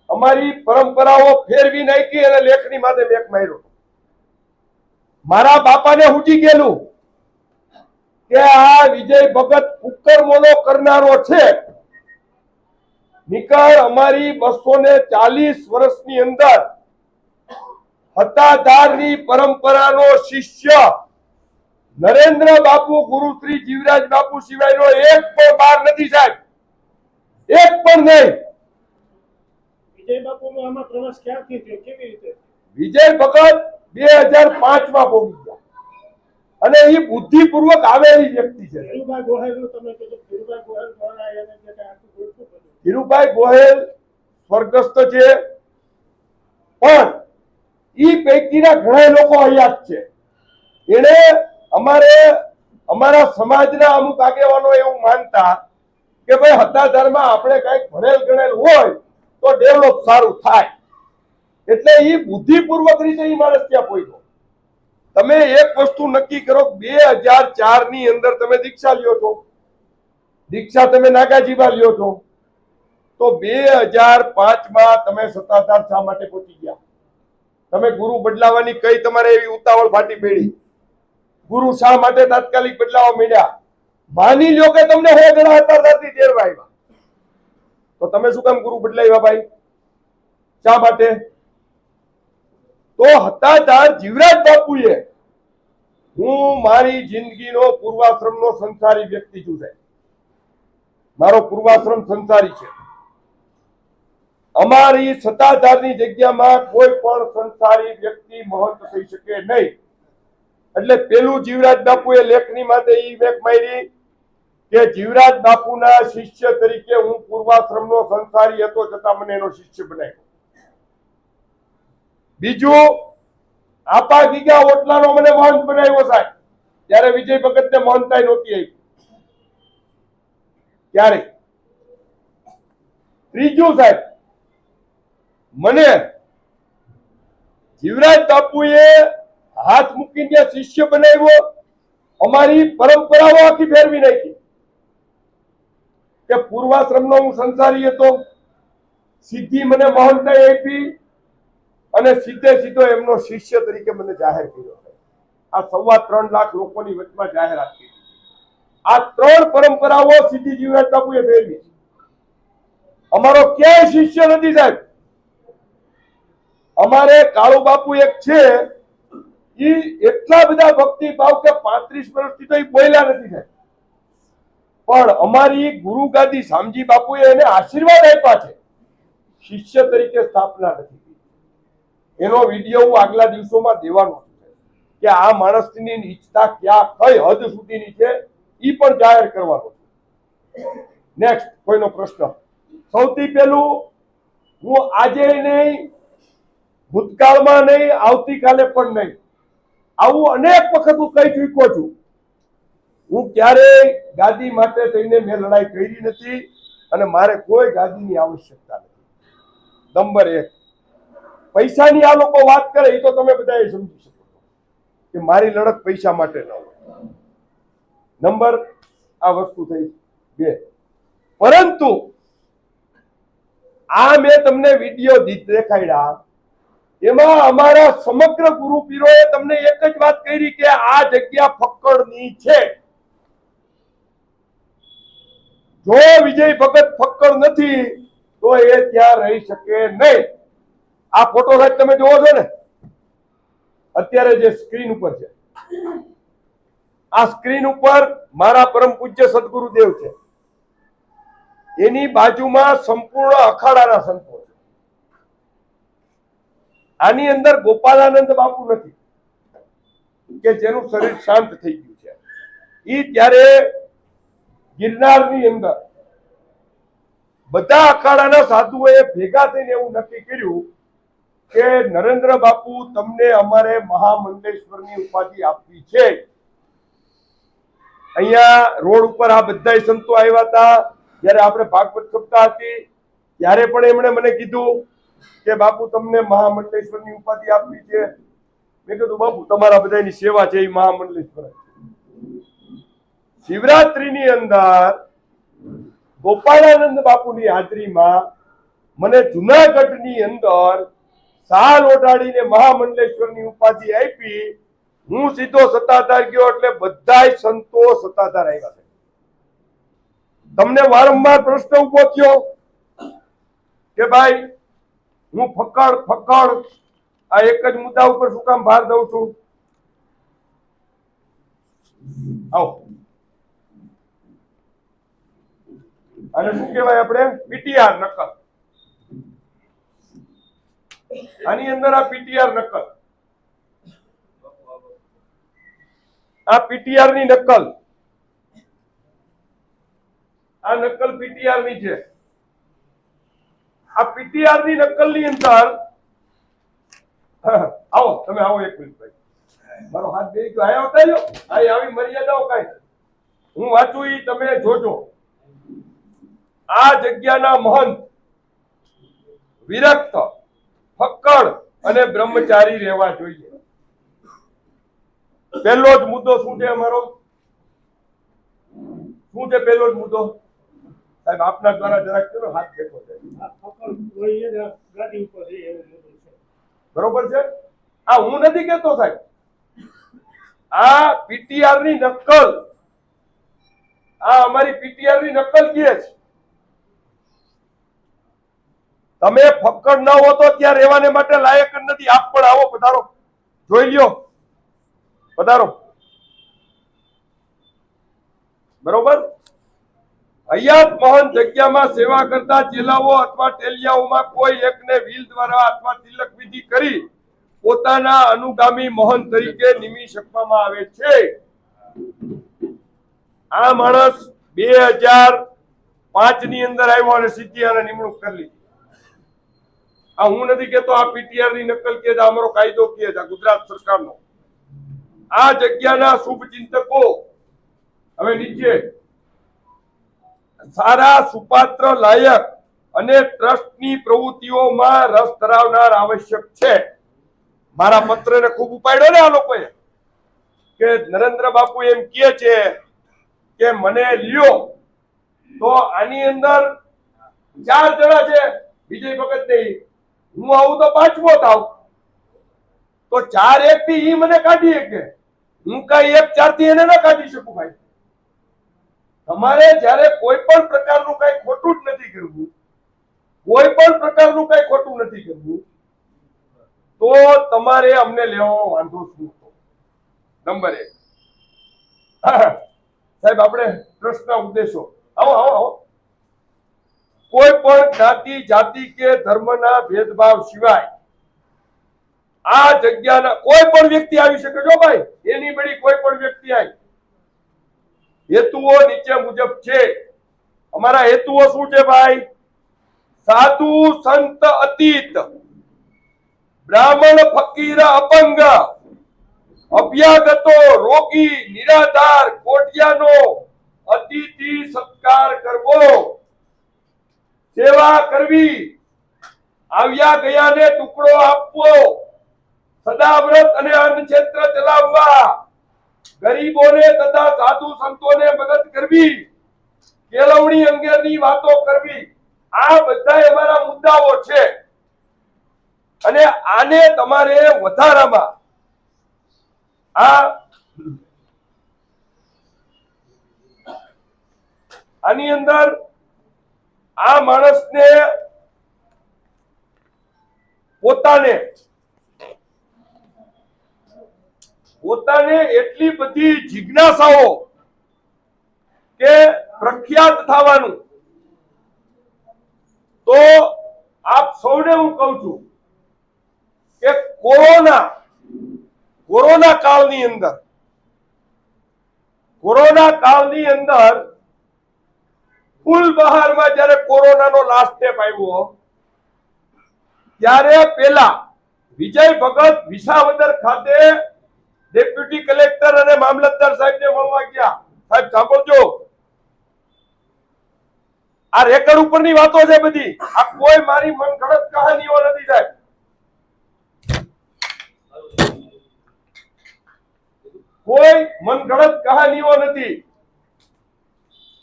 અમારી પરંપરાઓ ફેરવી નાખી અને લેખની માથે મેક માર્યો. મારા બાપાને હુજી ગયેલું કે આ વિજય ભગત કુકરમોનો કરનારો છે. નીકળ અમારી 240 વર્ષની અંદર હતાધારની પરંપરાનો શિષ્ય નરેન્દ્ર બાપુ, ગુરુ શ્રી જીવરાજ બાપુ સિવાયનો એક પણ બાર નથી સાહેબ, એક પણ નહીં. વિજય બાપુનો આમાં પ્રવાસ ક્યાંથી થયો, કેવી રીતે? વિજય ભગત 2005માં પોગી ગયા અને એ બુદ્ધિપૂર્વક આવેલી વ્યક્તિ છે. ધીરુભાઈ ગોહેલનું તમે કીધું, ધીરુભાઈ ગોહેલ દ્વારા એને જે કાંઈ આખું ગોઠવું બધું. ધીરુભાઈ ગોહેલ સ્વર્ગસ્થ છે, પણ ઈ પૈકીના ઘણા લોકો હયાત છે. એને અમારા સમાજના અમુક આગેવાનો એવું માનતા કે ભાઈ હતાધારમાં આપણે કઈક ભણેલ ગણેલ હોય તો ડેવલપ સારું થાય, એટલે ઈ બુદ્ધિપૂર્વક રીતે ઈ માણસ ત્યાં પહોંચ્યો. તમે એક વસ્તુ નક્કી કરો, 2004 ની અંદર તમે દીક્ષા લ્યો છો, દીક્ષા તમે નાગાજીમાં લ્યો છો, તો 2005માં તમે સત્તાધાર શા માટે પહોંચી ગયા? તમે ગુરુ બદલાવાની કઈ તમારે એવી ઉતાવળ ફાટી પડી? ગુરુ શા માટે તાત્કાલિક બદલાવા માંડ્યા? માની લ્યો કે તમને 100 જણા હતાધારથી તેડવા આવ્યા, તો તમે શું કામ ગુરુ બદલાવ્યા ભાઈ? શા માટે? તો હતાધાર જીવરાજ બાપુએ, હું મારી જિંદગીનો પૂર્વાશ્રમનો સંસારી વ્યક્તિ છું સાહેબ, મારો પૂર્વાશ્રમ સંસારી છે. અમારી સત્તાધારની જગ્યામાં કોઈ પણ સંસારી વ્યક્તિ મહંત થઈ શકે નહીં. એટલે પેલું જીવરાજ બાપુએ લેખની માથે ઈ મેક મારી કે જીવરાજ બાપુના શિષ્ય તરીકે હું પૂર્વાશ્રમનો સંસારી હતો, છતાં મને એનો શિષ્ય બનાવ્યો. બીજું, આપા ગીગા ઓટલાનો મને મહંત બનાવ્યો સાહેબ, ત્યારે વિજય ભગતને મહંતાઈ નહોતી આવી ત્યારે. ત્રીજું સાહેબ, મને જીવરાજ બાપુએ હાથ મૂકીને શિષ્ય બનાવ્યો, અમારી પરંપરાઓ આખી ફેરવી નાખી કે પૂર્વાશ્રમનો હું સંસારી હતો, સીધી મને મહંતાઈ આપી અને સીધે સીધો એમનો શિષ્ય તરીકે મને જાહેર કર્યો. આ 3.25 લાખ લોકોની વચમાં જાહેરાત કરી. આ 3 પરંપરાઓ સીધી જીવરાજ બાપુએ ફેરવી. અમારો ક્યાંય શિષ્ય નથી સાહેબ. અમારે કાળુ બાપુ એક છે, ઈ એટલા બધા ભક્તિ ભાવ કે 35 વર્ષથી તો ઈ બોલ્યા નથી સાહેબ, પણ અમારી ગુરુ ગાદી શામજી બાપુએ એને આશીર્વાદ આપ્યા છે, શિષ્ય તરીકે સ્થાપના નથી. એનો વિડીયો હું આગલા દિવસોમાં દેવાનો છું કે આ માણસની નીચતા ક્યાં કઈ હદ સુધીની છે, ઈ પણ જાહેર કરવાનો છું. નેક્સ્ટ કોઈનો પ્રશ્ન? સૌથી પહેલું, હું આજે નહીં, ભૂતકાળમાં નહીં, આવતીકાલે પણ નહીં, આવું અનેક વખત હું કહી ચૂક્યો છું. હું ક્યારેય ગાદી માટે થઈને મેં લડાઈ કરી નથી અને મારે કોઈ ગાદીની આવશ્યકતા નથી. નંબર 1. પૈસાની આ લોકો વાત કરે એ તો તમે બધા સમજી શકો કે મારી લડત પૈસા માટે ન હોય. નંબર આ વસ્તુ થઈ 2. પરંતુ આ મેં તમને વિડીયો દેખાડ્યા એમાં અમારા સમગ્ર ગુરુ પીરોએ તમને એક જ વાત કરી કે આ જગ્યા ફક્કડની છે. જો વિજય ભગત ફક્કડ નથી તો એ ત્યાં રહી શકે નહીં. આ ફોટો સાહેબ તમે જોવો છો ને અત્યારે જે સ્ક્રીન ઉપર છે, આ સ્ક્રીન ઉપર મારા પરમ પૂજ્ય સદગુરુદેવ છે, એની બાજુમાં સંપૂર્ણ અખાડાના સંતો છે. આની અંદર ગોપાલાનંદ બાપુ નથી કે જેનું શરીર શાંત થઈ ગયું છે. ઈ ત્યારે ગિરનારની અંદર બધા અખાડાના સાધુઓએ ભેગા થઈને એવું નક્કી કર્યું કે નરેન્દ્ર બાપુ તમને અમારે મહામંડલેશ્વરની ઉપાધિ આપવી છે. અહીંયા રોડ ઉપર આ બધા સંતો આવ્યા હતા જ્યારે આપણે ભાગવત સપ્તાહ હતી ત્યારે પણ એમણે મને કીધું કે બાપુ તમને મહામંડલેશ્વરની ઉપાધિ આપવી છે. મેં કીધું બાપુ તમારા બધાની સેવા છે એ મહામંડલેશ્વર. શિવરાત્રીની અંદર ગોપાળાનંદ બાપુની હાજરીમાં મને જુનાગઢની અંદર સાલ ઓઢાડીને મહામંડલેશ્વરની ઉપાધિ આપી. હું સીધો સત્તાધાર ગયો એટલે બધાય સંતો સત્તાધાર આવ્યા છે. તમને વારંવાર પ્રશ્ન ઉભો થયો કે ભાઈ હું ફક્કડ આ એક જ મુદ્દા ઉપર શું કામ ભાર દઉં છું? આવો આને શું કહેવાય આપણે? પીટીઆર નકલ. આની અંદર આ પીટીઆર નકલ, આ પીટીઆર ની નકલ, આ નકલ પીટીઆર ની છે. આ પીટીઆર ની નકલ ની અંદર આવો તમે આવો એક મિનિટ ભાઈ, મારો હાથ બે ગયો. આયા આવતા જો આ આવી મર્યાદાઓ કાંઈ હું વાંચું ઈ તમે જોજો. આ જગ્યાના મહંત વિરક્ત, ફક્કડ અને બ્રહ્મચારી રહેવા જોઈએ. પહેલો જ મુદ્દો શું છે અમારો? શું છે પહેલો જ મુદ્દો? સાહેબ આપના દ્વારા જરાક ચલો હાથ બેઠો છે. ગાડી ઉપર બરોબર છે? આ હું નથી કહેતો સાહેબ, આ પીટીઆર ની નકલ, આ અમારી પીટીઆર ની નકલ કહે છે. તમે ફક્કડ ન હો તો ત્યાં રહેવાને માટે લાયક જ નથી. આપ પણ આવો, પધારો, જોઈ લ્યો, પધારો. બરોબર? હયાત મહંત જગ્યામાં સેવા કરતા ચેલાઓ અથવા ટેલિયાઓમાં કોઈ એકને વ્હીલ દ્વારા અથવા તિલક વિધિ કરી પોતાના અનુગામી મહંત તરીકે નિમી શકવામાં આવે છે. આ માણસ 2005 ની અંદર આવ્યો અને સીધી આને નિમણૂક કરી લીધી. આ હું નથી કેતો, આ પીટીઆર ની નકલ કે અમારો કાયદો કે છે ગુજરાત સરકારનો. આ જગ્યાના શુભ ચિંતકો હવે નીચે સારા સુપાત્ર લાયક અને ટ્રસ્ટની પ્રવૃત્તિઓમાં રસ ધરાવનાર આવશ્યક છે. મારા પત્રને ખૂબ ઉપાડ્યો ને આ લોકોએ કે નરેન્દ્ર બાપુ એમ કહે છે કે મને લ્યો તો આની અંદર 4 જણા છે, વિજય ભગત નહીં, હું આવું તો 5મો થાવ તો 4 1 થી ઈ મને કાઢી શકે. હું કઈ 1 4 થી એને ના કાઢી શકું ભાઈ. તમારે જ્યારે કોઈ પણ પ્રકારનું કઈ ખોટું જ નથી કરવું, કોઈ પણ પ્રકારનું કઈ ખોટું નથી કરવું, તો તમારે અમને લેવાનો વાંધો શું? નંબર 1 સાહેબ આપણે ટ્રસ્ટના ઉદ્દેશો, આવો આવો આવો. કોઈ પણ જ્ઞાતિ જાતિ કે ધર્મના ભેદભાવ સિવાય આ જગ્યાના કોઈ પણ વ્યક્તિ આવી શકે છો ભાઈ, એની બડી કોઈ પણ વ્યક્તિ આવી. હેતુઓ નીચે મુજબ છે. અમારા હેતુઓ શું છે ભાઈ? સાધુ સંત અતીત, બ્રાહ્મણ ફકીર અપંગ, અભ્યાગતો રોગી નિરાધાર કોટિયાનો અતિથિ સત્કાર કરવો, સેવા કરવી, આવ્યા ગયાને ટુકડો આપવો, સદાવ્રત અને અન્નક્ષેત્ર ચલાવવા, ગરીબોને તથા સાધુ સંતોને મદદ કરવી, કેળવણી અંગેની વાતો કરવી, આ બધા અમારા મુદ્દાઓ છે. અને આને તમારે વધારામાં આની અંદર આ માણસને પોતાને એટલી બધી જિજ્ઞાસાઓ કે પ્રખ્યાત થવાનું, તો આપ સૌને હું કહું છું કે કોરોના કાળની અંદર ફૂલ બહારમાં જ્યારે કોરોનાનો લાસ્ટ સ્ટેપ આવ્યો ત્યારે પેલા વિજય ભગત વિસાવદર ખાતે ડેપ્યુટી કલેક્ટર અને મામલતદાર સાહેબને મળવા ગયા. સાહેબ સાંભળજો, આ રેકર્ડ ઉપરની વાતો છે બધી, આ કોઈ મારી મનગઢંત કહાનીઓ નથી સાહેબ. કોઈ મનગઢંત કહાનીઓ નથી.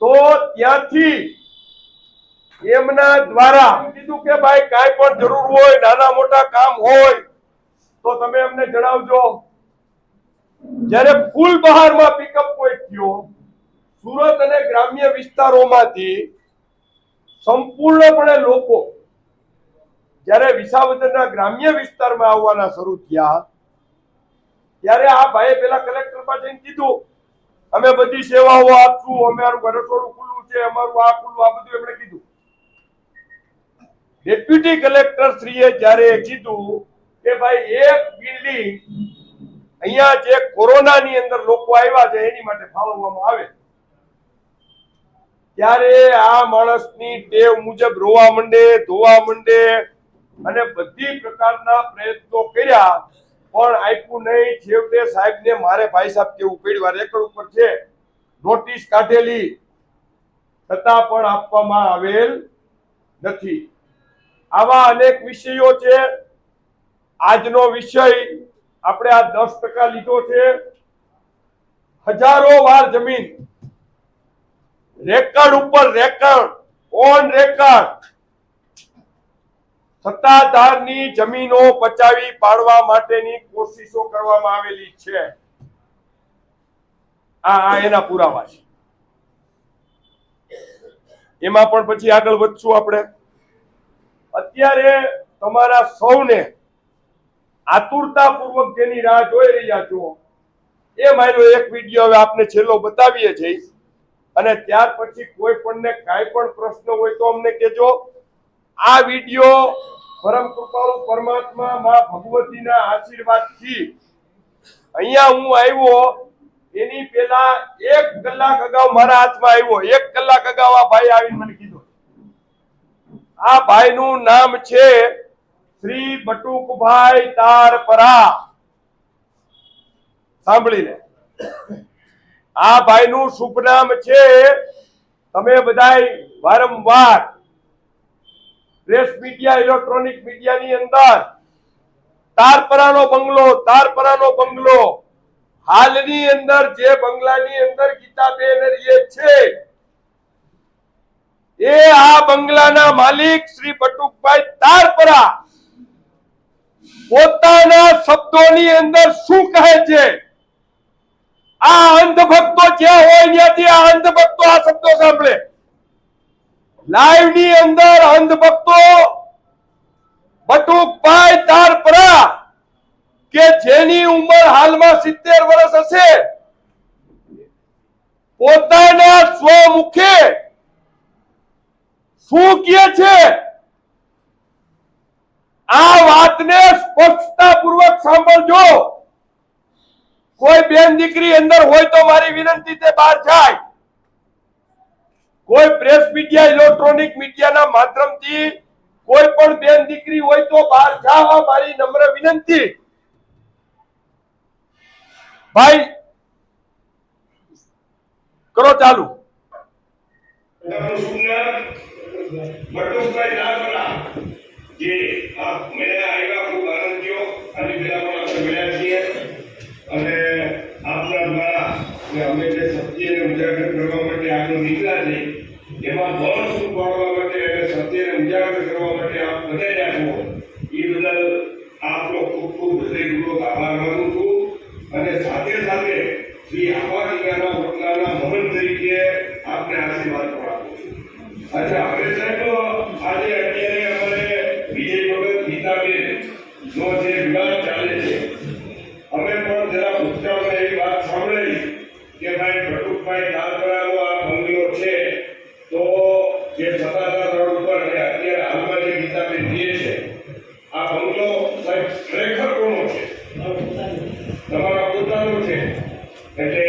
તો ત્યાંથી એમના દ્વારા કીધું કે ભાઈ કાંઈ પણ જરૂર હોય, નાના મોટા કામ હોય તો તમે અમને જણાવજો. જ્યારે ફૂલ બહારમાં પિકઅપ પોઈન્ટ થયો, સુરત અને ગ્રામ્ય વિસ્તારોમાંથી સંપૂર્ણપણે લોકો જ્યારે વિસાવદરના ગ્રામ્ય વિસ્તારમાં આવવાના શરૂ થયા ત્યારે આ ભાઈએ પેલા કલેક્ટર પાસે કીધું અમે બધી સેવાઓ આપશું, અમારું રસોડું ખુલ્લું છે, અમારું આ ખુલ્લું, આ બધું એમણે કીધું. ડેપ્યુટી કલેક્ટર શ્રીએ જ્યારે કીધું કે ભાઈ એક બિલ્ડિંગ અહીંયા જે કોરોનાની અંદર લોકો આવ્યા છે એની માટે ફાળવવામાં આવે, ત્યારે આ માણસની ટેવ મુજબ રોવા માંડે, ધોવા માંડે અને બધી પ્રકારના પ્રયત્નો કર્યા પણ આપ્યું નહીં. છેવટે સાહેબને મારે ભાઈ સાહેબ કેવું પડ્યું, રેકર્ડ ઉપર છે, નોટિસ કાઢેલી છતાં પણ આપવામાં આવેલ નથી. આવા અનેક વિષયો છે. આજનો વિષય આપણે આ 10% લીધો છે. હજારો વાર જમીન રેકર્ડ ઉપર રેકર્ડ, ઓન રેકર્ડ સત્તાધારની જમીનો બચાવી પાડવા માટેની કોશિશો કરવામાં આવેલી છે. આ એના પુરાવા છે. એમાં પણ પછી આગળ વધશું આપણે. અત્યારે તમારા સૌને આતુરતાપૂર્વક જેની રાહ જોઈ રહ્યા છો એ મારો એક વિડીયો હવે આપને છેલ્લો બતાવીએ છીએ, અને ત્યાર પછી કોઈ પણને કાંઈ પણ પ્રશ્ન હોય તો અમને કહેજો. આ વિડીયો પરમ કૃપાળુ પરમાત્મા માં ભગવતીના આશીર્વાદથી અહીંયા હું આવ્યો એની પહેલા 1 કલાક અગાઉ મારા હાથમાં આવ્યો. 1 કલાક અગાઉ આ ભાઈ આવીને મને કીધું. આ ભાઈનું નામ છે શ્રી બટુકભાઈ તારપરા. સાંભળી લે, આ ભાઈનું શુભ નામ છે, તમે બધાય વારંવાર પ્રેસ મીડિયા, ઇલેક્ટ્રોનિક મીડિયાની અંદર તારપરાનો બંગલો, હાલની અંદર જે બંગલાની અંદર ગીતાબેન રહે છે એ આ બંગલાના માલિક શ્રી બટુકભાઈ તારપરા પોતાના શબ્દોની અંદર શું કહે છે, આ અંધભક્તો જ્યાં હોય ત્યાંથી આ અંધભક્તો આ શબ્દો સાંભળે. લાઈવ ની અંદર અંધભક્તો બટુકભાઈ તારપરા કે જેની ઉંમર હાલમાં 70 વર્ષ હશે, પોતાના સ્વમુખે શું કહે છે આ વાતને સ્પષ્ટતાપૂર્વક સાંભળજો. કોઈ બેન દીકરી અંદર હોય તો મારી વિનંતી તે બહાર જાય. કોઈ પ્રેસ મીડિયા, ઇલેક્ટ્રોનિક મીડિયાના માધ્યમથી કોઈ પણ બેન દીકરી હોય તો બહાર જાવ, મારી નમ્ર વિનંતી. ભાઈ કરો ચાલુ. બટુકભાઈ તારપરા જે મળ્યા આવ્યા ખૂબ આનંદ થયો. આજે પેલા પણ આપણે મળ્યા છીએ અને આપના દ્વારા કે અમે જે સત્યને ઉજાગર કરવા માટે આગળ નીકળ્યા છે એમાં બળ શું પાડવા માટે અને સત્યને ઉજાગર કરવા માટે આપ બધાયા છો એ બદલ આપનો ખૂબ ખૂબ હૃદયપૂર્વક આભાર માનું છું અને સાથે સાથે શ્રી આંબાજીના વડલાના મહંત તરીકે આપને આશીર્વાદ પણ આપું છું. અચ્છા, હવે સાહેબ આજે અત્યારે અમારે વિજય ભગત ગીતાબેન નો જે વિવાદ ચાલે છે અમે પણ જરા ભૂતકાળમાં એવી વાત સાંભળેલી કે ભાઈ ભટુકભાઈ દાલપરાનો આ બંગલો છે તો જે સત્તાધાર રોડ ઉપર અને અત્યારે હાલમાં જે ગીતાબેન રહે છે આ બંગલો સાહેબ ખરેખર કોનો છે? તમારા પોતાનો છે એટલે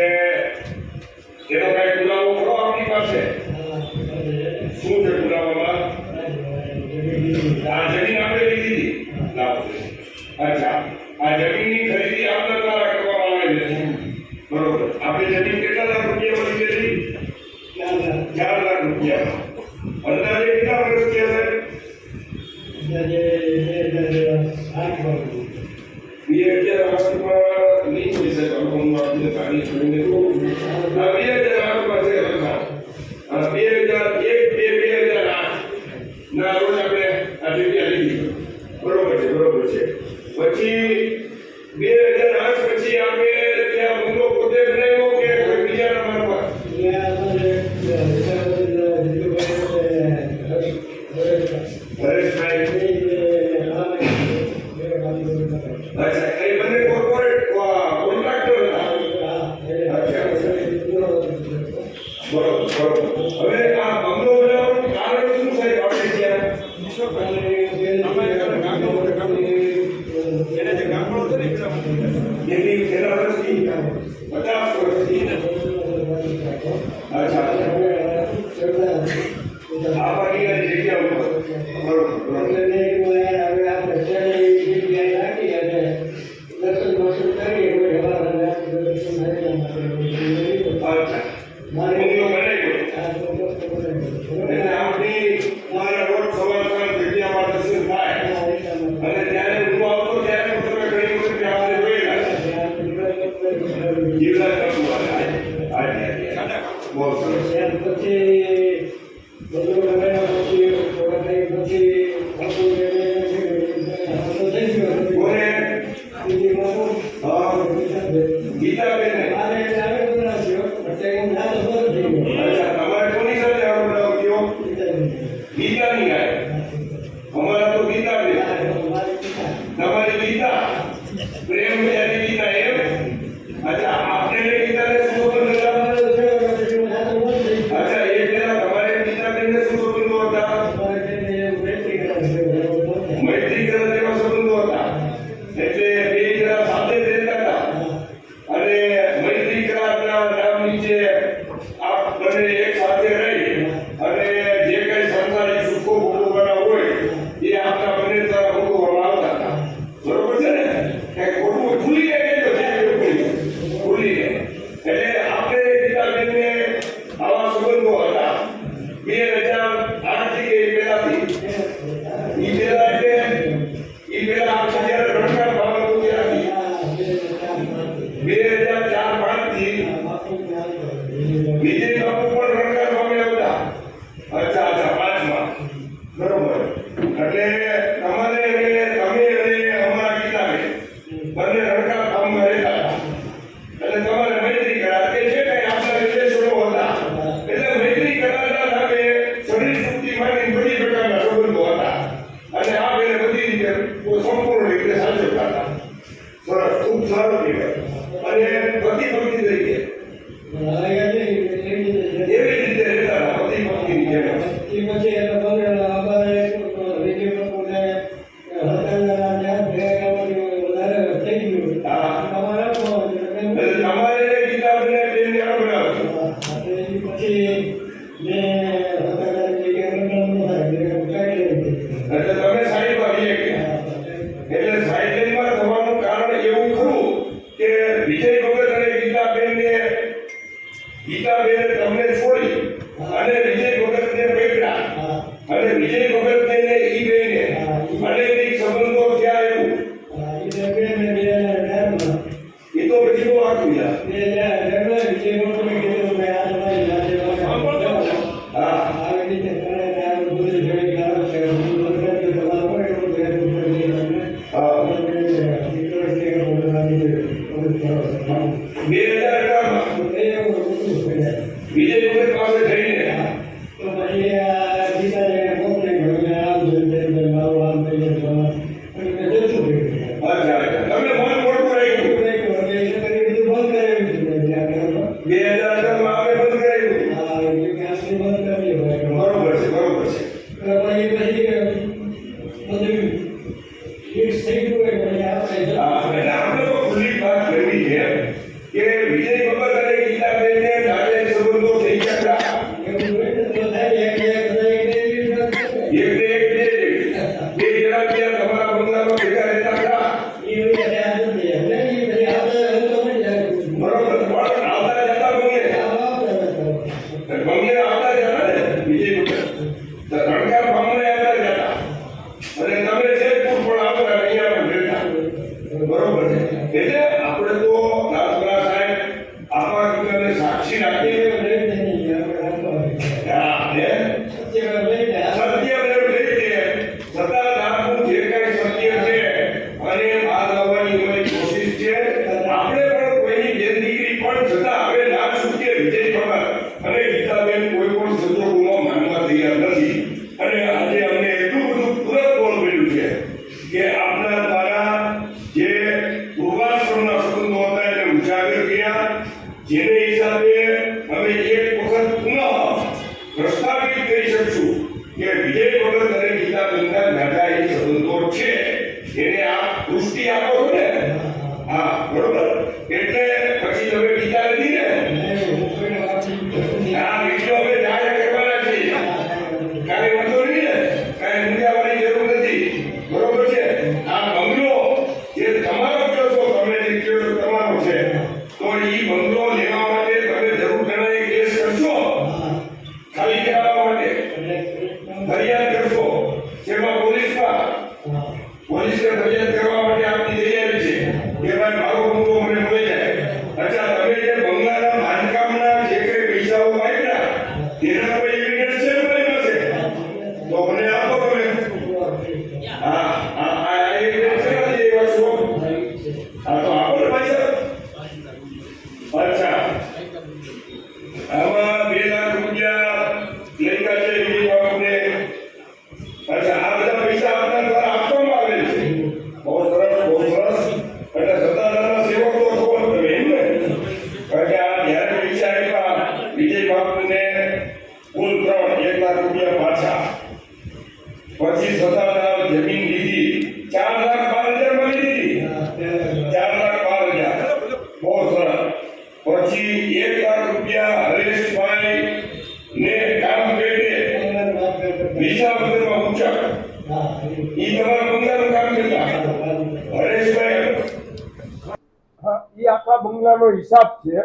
એનો કઈ પુરાવો ખરો આપણી પાસે? શું છે પુરાવામાં? આ જમીન આપણે લીધી હતી. લાવો. અચ્છા, આ જમીનની ખરીદી આપના દ્વારા કરવામાં આવેલી છે. બરોબર. આપણે જમીન કેટલા લાખ રૂપિયામાં લીધેલી? 4 લાખ રૂપિયામાં. અંદાજે કેટલા વર્ષ થયા છે? 2008માં નહીં થઈ શકે. હું આપને તારીખ જોઈને કહું. આ 2008 માં છે લખાણ. અને 2001 ના રોજ આપણે આ જગ્યા લીધી. બરોબર છે, બરોબર છે. પછી 2008 પછી આપણે ત્યાં બંગલો પોતે બનાવ્યો કે કોઈ બીજાના મારફત? હરેશભાઈ. અચ્છા, એ બંને કોર્પોરેટ કોન્ટ્રાક્ટર હતા. અચ્છા, બરોબર, બરોબર. હવે આ બંગલો બનાવવાનું કારણ શું સાહેબ આપણે ત્યાં? એની પેલા વર્ષથી 50 વર્ષથી. અચ્છા, આ બાકીની જગ્યા ઉપર. બરોબર, બરોબર. અચ્છા, બંગલો બનાવ્યો એટલે આપણી મારા રોડ સવારમાં જગ્યામાં દર્શન થાય અને ત્યારે હું આવતો ત્યારે તમે ઘણી વખત આપણે જોયેલા છે. જીવરાજ બાપુ આજે બહુ સરસ. કોને? ગીતાબેન. અચ્છા, તમારે કોની સાથે આવો બનાવ થયો? ગીતાની ગાય. અમારા તો ગીતાબેન. તમારી ગીતા પ્રેમ વ્યારી ગીતા એમ? અચ્છા, આપણે ગીતાને શું સંબંધ હતા? અચ્છા, એ પેલા તમારે ગીતાબેનને શું સંબંધો હતા? મૈત્રી કરા જેવા સંબંધો હતા. એટલે બે જણા સાથે જ રહેતા હતા અને મૈત્રી કરારના નામ નીચે આ બંને એક સાથે રહી અને જે કઈ સંસારિક સુખો ભોગવવાના હોય એ આપણા બંને દ્વારા ભોગવવામાં આવતા હતા. બરોબર છે ને? કે ખોટું ભૂલી જાય તો ભૂલી જાય. એટલે આપણે ગીતાબેનને આવા સંબંધો હતા 2008 થી કે પહેલાથી. ઈ પહેલા એટલે ઈ પહેલા આપણે જ્યારે રણકાર ભાવ હતું ત્યારથી 2004-5 થી વિજય બાપુ પણ રણકાર ભાવે આવતા. અચ્છા, અચ્છા, 5માં. બરોબર. એટલે તમારે અને તમે અને અમારા ગીતાબેન બંને રણકાર ભાવમાં રહેતા હતા. એટલે તમારે મૈત્રી કરાર કે જે કઈ આપણા રિલેશનો હતા એટલે મૈત્રી કરારના નામે શરીર સુખથી માંડીને બધી પ્રકારના સંબંધો હતા અને આ બેને બધી રીતે સંપૂર્ણ રીતે સાચવતા હતા. સરસ, ખૂબ સારું કહેવાય. અને પતિ પત્ની તરીકે એવી રીતે રહેતા હતા, પતિ પત્નીની જેમ. એટલે તમારે ગીતાબેનને બેનને આ બનાવ્યું. એટલે તમે સાઈડ આવી ગયા. એટલે સાઈડમાં થવાનું કારણ એવું ખરું કે વિજય ભગત અને ગીતાબેને તમને છોડી અને વિજય ભગતને પકડ્યા અને વિજય ભગતને ઈ બેને અનૈતિક સંબંધ બાપુ યાર. હા વિજય વગર પાસે જઈને અચ્છા તમે મન મોટું રાખ્યું 2011 માં આપણે બંધ કરાવ્યું. બરોબર છે બરોબર છે. હા એટલે આપણે તો ખુલ્લી વાત કરવી છે કે વિજય વગર અને ગીતાબેનને નાળિયેર સંબંધો થઈ ગયા બે જણા ત્યાં તમારા બંગલામાં ભેગા રહેતા હતા. બરોબર પણ આવતા જતા બંગલે આવતા જતા ને વિજય વગર રણકાર ગામને આવતા જતા અને તમે જેતપુર પણ આવતા અહીંયા પણ રહેતા. બરોબર છે એટલે આપણે તો રાજપરા સાહેબ આવા વિચારને સાક્ષી રાખીએ. હા ને સત્ય મેવ જયતે. સત્તાધારનું જે કાંઈ સત્ય છે અને બહાર લાવવાની અમારી કોશિશ છે. આપણે પણ કોઈની બેન દીકરી પણ છતાં હવે ના છૂટીએ વિજય પગાર અને ગીતાબેન કોઈ પણ સંજોગોમાં માનવા તૈયાર નથી. અને આજે અમને એટલું બધું તુરંત બોલ મળ્યું છે કે આપના દ્વારા જે પૂર્વાશ્રમના સંબંધો હતા એને ઉજાગર કર્યા, જેને હિસાબે હવે એક વખત પુનઃ પ્રસ્થાપિત કરી શકશું કે વિજય ભગત અને ગીતાબેનના નાતાઈ સંબંધો છે એને આપ દૃષ્ટિ આપો છો ને. હા બરોબર. એટલે પછી તમે ગીતા નથી ને આ વિડીયો હવે જાહેર કરવાના છીએ. કાંઈ વાંધો નહીં ને, કાંઈ મૂંઝાવાની જરૂર નથી. બરોબર છે. આ બંગલો જે તમારો કહો છો, તમે જે કહો છો તમારો છે, તો એ બંગલો લેવા માટે તમે જરૂર જણાય કેસ કરશો, ખાલી કરાવવા માટે ફરિયાદ કરશો. જેમાં પોલીસને ફરિયાદ કરવા માટે આપની તૈયારી છે કે ભાઈ મારો બંગલો મને મળી જાય. અચ્છા તમે જે બંગલાના બાંધકામના જે કંઈ પૈસાઓ વાપર્યા તેના કોઈ એવિડન્સ છે તમારી પાસે? તો મને આપો તમે. હા આ એવિડન્સ છે ને એ વાત છો. હા તો આપો ને ભાઈ સાહેબ. અચ્છા આમાં 2 લાખ રૂપિયા લેખા છે વિજય બાબુને. અચ્છા આ બધા પૈસા આપના દ્વારા આપવામાં આવેલ છે. બહુ સરસ બહુ સરસ. એટલે સત્તાધારના સેવકો છો તમે એમ ને? કારણ કે આ જ્યારે પૈસા આપ્યા વિજય બાબુને કુલ 1 લાખ રૂપિયા પાછા, પછી સત્તાધાર જમીન લીધી 4,12,000 માં લીધી. 4,12,000 બહુ સરસ. પછી 1 લાખ રૂપિયા હરેશભાઈ ને કામ પેટે વિસાવદરમાં ઉચક ઈ તમારા બંગલાનું કામ કરતા હરેશભાઈ. એ આખા બંગલાનો હિસાબ છે.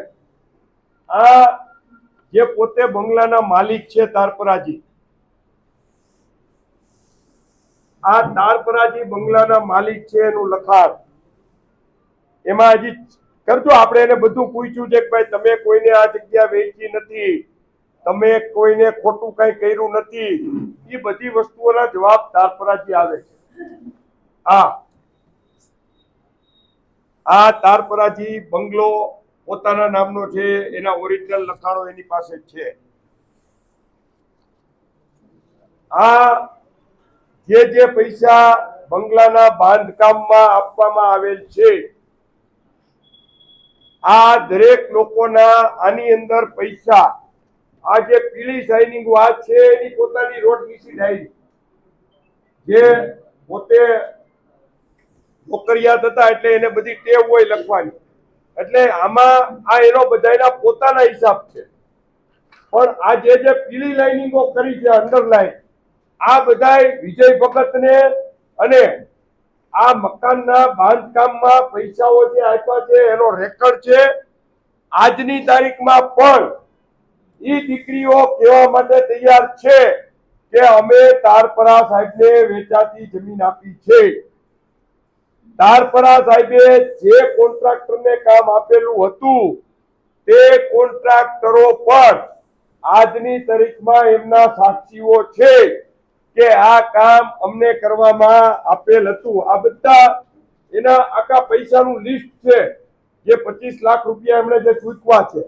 આ જે પોતે બંગલાના માલિક છે તારપરાજી, આ તારપરાજી બંગલાના માલિક છે એનું લખાણ એમાં હજી કરજો. આપણે એને બધું પૂછ્યું છે કે ભાઈ તમે કોઈને આ જગ્યા વેચી નથી, તમે કોઈને ખોટું કઈ કર્યું નથી, એ બધી વસ્તુઓના જવાબ તારપરાજી આવે છે. આ તારપરાજી બંગલો પોતાના નામનો છે, એના ઓરિજિનલ લખાણો એની પાસે છે. આ જે પૈસા બંગલાના બાંધકામમાં આપવામાં આવેલ છે, આ દરેક લોકોના આની અંદર પૈસા, આ જે પીળી શાઇનિંગ વાત છે એની પોતાની રોડ નીચી ડાયરી, જે પોતે નોકરિયાત હતા એટલે એને બધી ટેવ હોય લખવાની, એટલે આમાં આ એનો બધાના પોતાના હિસાબ છે. પણ આ જે પીળી લાઇનિંગો કરી છે અંડરલાઈન, આ બધાય વિજય ભગતને અને આ મકાનના બાંધકામમાં પૈસાઓ જે આપ્યા છે એનો રેકોર્ડ છે. આજની તારીખમાં પણ ઈ દીકરીઓ કહેવા માટે તૈયાર છે કે અમે તારપરા સાહેબને વેચાતી જમીન આપી છે. તારપરા સાહેબે જે કોન્ટ્રાક્ટરને કામ આપેલું હતું તે કોન્ટ્રાક્ટરો પર આજની તારીખમાં એમના સાક્ષીઓ છે કે આ કામ અમને કરવામાં આપેલ હતું. આ બધા એના આખા પૈસાનું લિસ્ટ છે. જે 25 લાખ રૂપિયા એમણે જે ચૂકવા છે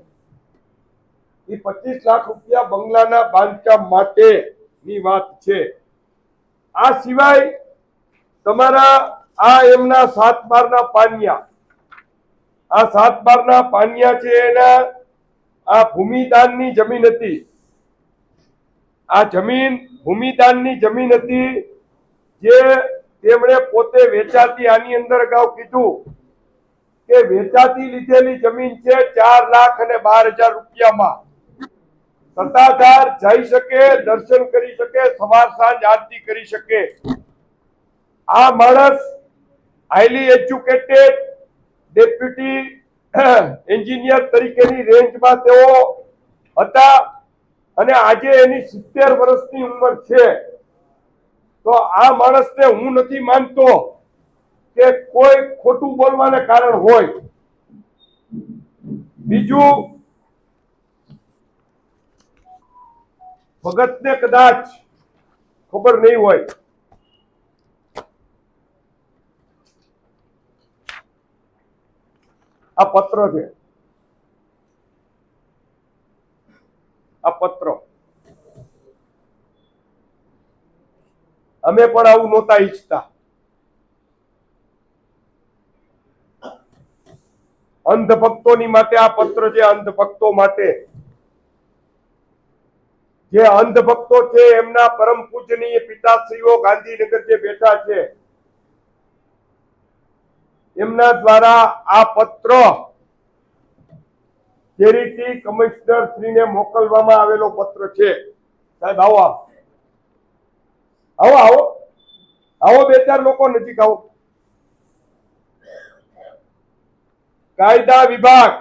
એ 25 લાખ રૂપિયા બંગલાના બાંધકામ માટેની વાત છે. આ સિવાય તમારા આ એમના 7/12 પાનિયા, આ 7/12 પાનિયા છે એના આ ભૂમિદાનની જમીન હતી. આ જમીન ભૂમિદાનની જમીન હતી જે તેમણે પોતે વેચાતી, આની અંદર અગાઉ કીધું કે વેચાતી લીધેલી જમીન છે 4,12,000 રૂપિયામાં. સત્તાધાર જઈ શકે, દર્શન કરી શકે, સવાર સાંજ આરતી કરી શકે. આ માણસ હાઈલી એજ્યુકેટેડ ડેપ્યુટી એન્જિનિયર તરીકેની રેન્જમાં તેઓ હતા અને આજે એની 70 વર્ષની ઉંમર છે. તો આ માણસને હું નથી માનતો કે કોઈ ખોટું બોલવાને કારણ હોય. બીજું, ભગતને કદાચ ખબર નહીં હોય, આ પત્ર છે, આ પત્ર અમે પણ આવું નહોતા ઈચ્છતા. અંધભક્તોની માટે આ પત્ર છે. અંધભક્તો માટે, જે અંધભક્તો છે એમના પરમ પૂજનીય પિતાશ્રીઓ ગાંધીનગર જે બેઠા છે એમના દ્વારા આ પત્ર ચેરિટી કમિશનર શ્રીને મોકલવામાં આવેલો પત્ર છે. સાહેબ આવો, આવો આવો આવો, 2-4 લોકો નજીક આવો. કાયદા વિભાગ,